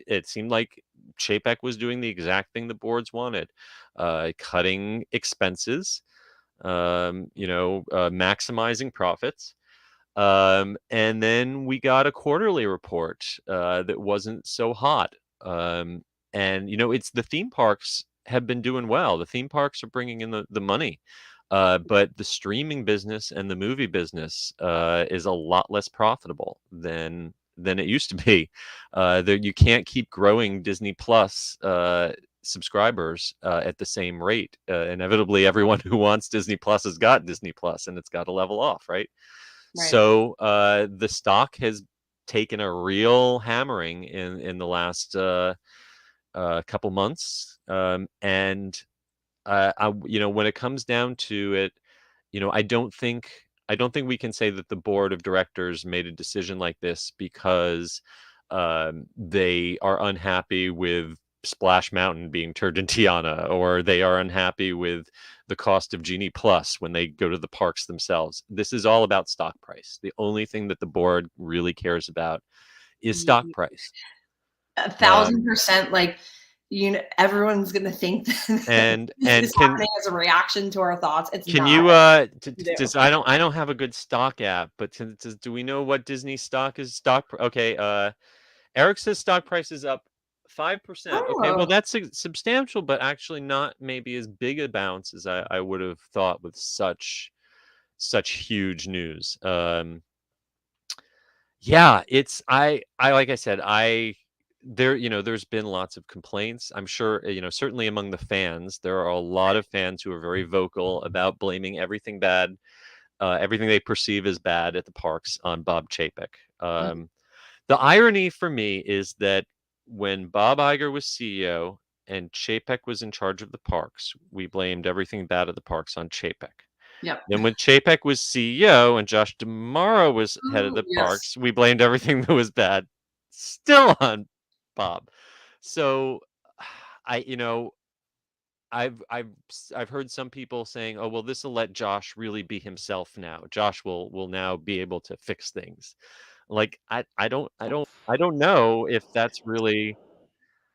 It seemed like Chapek was doing the exact thing the boards wanted, cutting expenses, maximizing profits. And then we got a quarterly report that wasn't so hot. And it's the theme parks have been doing well. The theme parks are bringing in the money. But the streaming business and the movie business is a lot less profitable than it used to be. You can't keep growing Disney Plus subscribers at the same rate. Inevitably, everyone who wants Disney Plus has got Disney Plus, and it's got to level off, right? Right. So the stock has taken a real hammering in the last couple months, and when it comes down to it, I don't think we can say that the board of directors made a decision like this because they are unhappy with Splash Mountain being turned into Tiana, or they are unhappy with the cost of Genie Plus when they go to the parks themselves. This is all about stock price. The only thing that the board really cares about is stock price. 1,000%. Like, everyone's gonna think that And this is happening as a reaction to our thoughts. It's can not. you do. I don't have a good stock app, but do we know what Disney stock is? Okay, Eric says stock price is up 5%. Okay, well Oh. that's substantial, but actually not maybe as big a bounce as I would have thought with such huge news. Yeah, it's I like I said, there's been lots of complaints. I'm sure, certainly among the fans, there are a lot of fans who are very vocal about blaming everything bad, everything they perceive as bad at the parks on Bob Chapek. The irony for me is that when Bob Iger was CEO and Chapek was in charge of the parks, we blamed everything bad at the parks on Chapek. Yep. Then when Chapek was CEO and Josh D'Amaro was head of the Yes. parks, we blamed everything that was bad still on Bob. So I've heard some people saying, "Oh, well, this will let Josh really be himself now. Josh will now be able to fix things." Like I don't know if that's really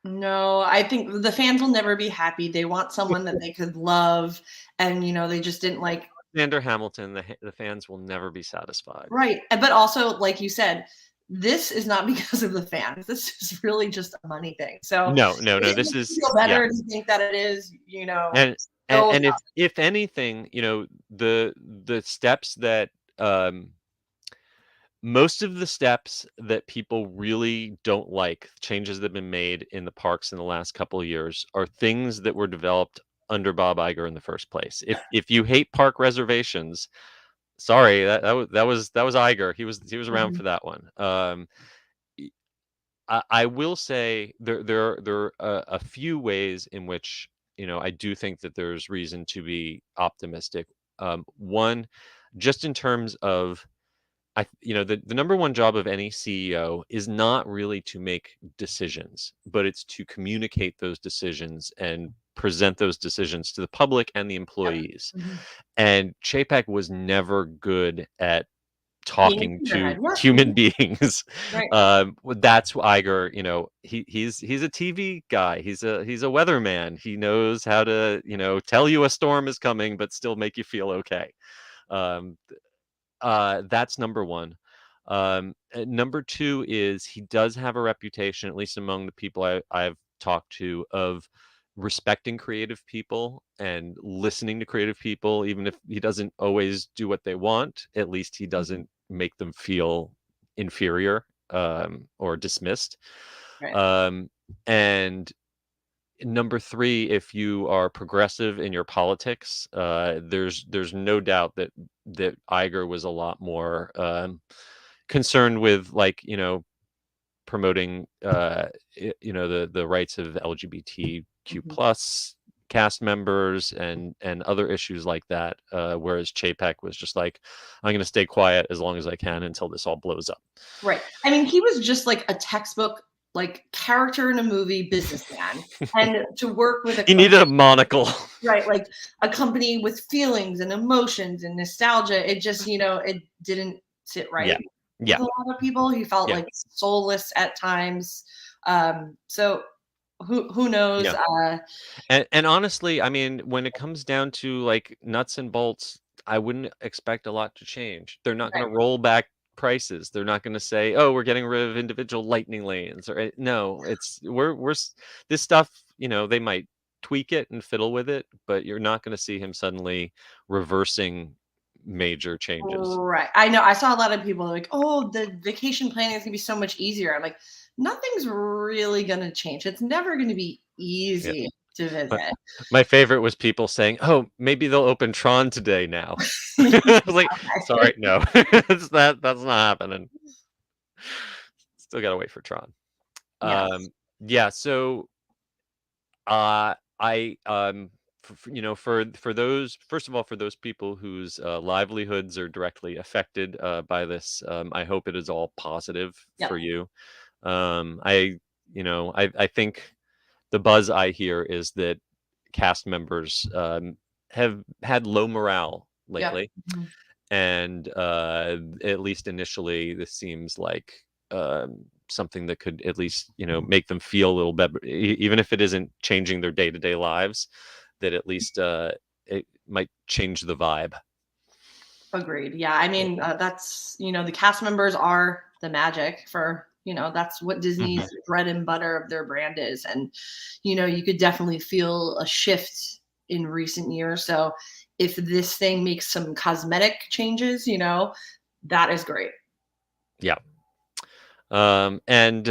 No, I think the fans will never be happy. They want someone that they could love, and they just didn't like. Alexander Hamilton. The fans will never be satisfied. Right, but also, like you said, this is not because of the fans. This is really just a money thing. So No. it This makes is me feel better to think that it is. and so and if anything, the steps that most of the steps that people really don't like, changes that have been made in the parks in the last couple of years, are things that were developed under Bob Iger in the first place. If you hate park reservations, sorry, that was Iger. He was around Mhm. for that one. I will say there are a few ways in which I do think that there's reason to be optimistic. One, just in terms of the number one job of any CEO is not really to make decisions, but it's to communicate those decisions and present those decisions to the public and the employees. Mhm. And Chapek was never good at Being a talking to figurehead, yeah. human beings. Right. That's Iger. He's a TV guy. He's a weatherman. He knows how to tell you a storm is coming, but still make you feel okay. That's number one. Number two is he does have a reputation, at least among the people I've talked to, of respecting creative people and listening to creative people, even if he doesn't always do what they want. At least he doesn't make them feel inferior or dismissed. Right. And number three, if you are progressive in your politics, there's no doubt that Iger was a lot more concerned with, like, promoting the rights of LGBTQ plus cast members and other issues like that. Whereas Chapek was just like, I'm going to stay quiet as long as I can until this all blows up. Right. I mean, he was just like a textbook, like character in a movie businessman, and to work with a He needed a monocle. right, like a company with feelings and emotions and nostalgia. It just, it didn't sit right Yeah. with a lot of people. He felt like soulless at times. So who knows? Yeah. And honestly, I mean, when it comes down to like nuts and bolts, I wouldn't expect a lot to change. They're not going to roll back prices. They're not going to say, "Oh, we're getting rid of individual lightning lanes." Or no, it's this stuff. They might tweak it and fiddle with it, but you're not going to see him suddenly reversing major changes. Right. I know. I saw a lot of people like, "Oh, the vacation planning is gonna be so much easier." I'm like, nothing's really gonna change. It's never gonna be easy to visit. My favorite was people saying, "Oh, maybe they'll open Tron today now." I was like, sorry, no, that's not happening. Still gotta wait for Tron. Yeah. So, I for those, first of all, for those people whose livelihoods are directly affected by this, I hope it is all positive for you. I think the buzz I hear is that cast members have had low morale lately, and at least initially, this seems like something that could at least make them feel a little better, even if it isn't changing their day-to-day lives. That at least it might change the vibe. Agreed. Yeah. I mean, that's the cast members are the magic for that's what Disney's bread and butter of their brand is. And, you could definitely feel a shift in recent years. So if this thing makes some cosmetic changes, that is great. Yeah. And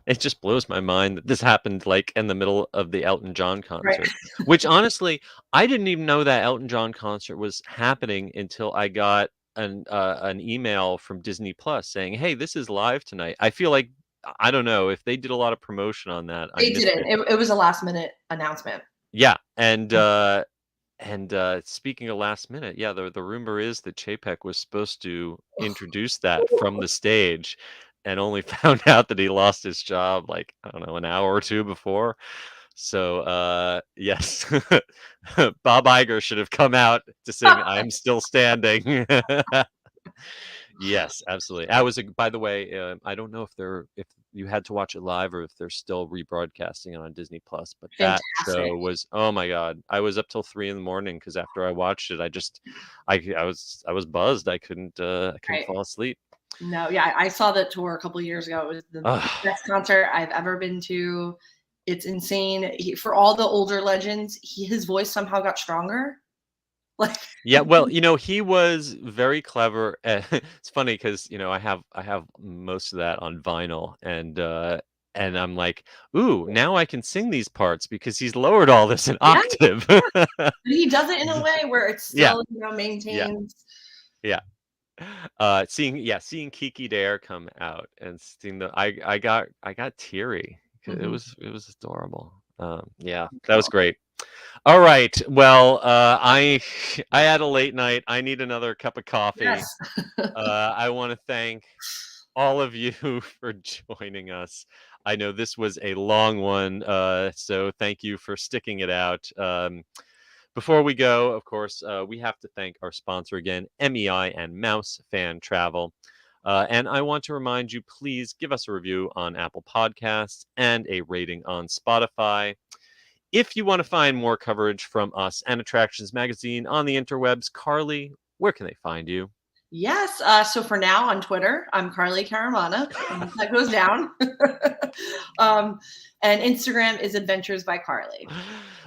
it just blows my mind that this happened like in the middle of the Elton John concert, which honestly, I didn't even know that Elton John concert was happening until I got an email from Disney Plus saying, "Hey, this is live tonight." I feel like, I don't know if they did a lot of promotion on that. They didn't. It was a last minute announcement. Yeah, and speaking of last minute, the rumor is that Chapek was supposed to introduce that from the stage, and only found out that he lost his job like, I don't know, an hour or two before. So yes, Bob Iger should have come out to sing "I'm Still Standing." Yes, absolutely. By the way, I don't know if you had to watch it live or if they're still rebroadcasting it on Disney Plus, but that show was, oh my God. I was up till 3 a.m. because after I watched it, I was buzzed. I couldn't fall asleep. No, yeah, I saw that tour a couple of years ago. It was the best concert I've ever been to. It's insane. For all the older legends, his voice somehow got stronger. Yeah, well, he was very clever. It's funny because I have most of that on vinyl, and I'm like, ooh, now I can sing these parts because he's lowered all this an octave. He does it in a way where it's still maintains. Yeah. Seeing Kiki Dare come out and seeing I got teary. It was adorable. Yeah, that was great. All right. Well, I had a late night. I need another cup of coffee. Yes. I want to thank all of you for joining us. I know this was a long one, so thank you for sticking it out. Before we go, of course, we have to thank our sponsor again, MEI and Mouse Fan Travel. And I want to remind you, please give us a review on Apple Podcasts and a rating on Spotify. If you want to find more coverage from us and Attractions Magazine on the interwebs, Carly, where can they find you? Yes. So for now on Twitter, I'm Carly Caramana. That goes down. And Instagram is Adventures by Carly.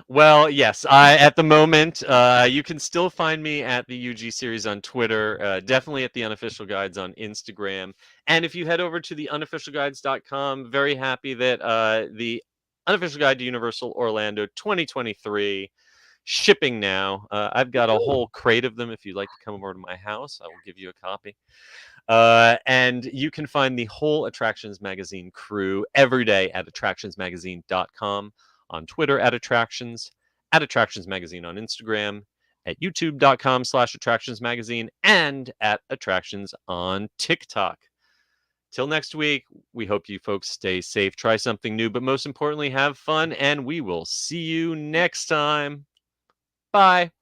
Well, yes. At the moment, you can still find me at the UG series on Twitter, definitely at the Unofficial Guides on Instagram. And if you head over to the unofficialguides.com, very happy that the Unofficial Guide to Universal Orlando 2023 shipping now. I've got a whole crate of them. If you'd like to come over to my house, I will give you a copy. And you can find the whole Attractions Magazine crew every day at attractionsmagazine.com. on Twitter at Attractions Magazine on Instagram, at youtube.com/Attractions Magazine, and at Attractions on TikTok. Till next week, we hope you folks stay safe, try something new, but most importantly, have fun, and we will see you next time. Bye.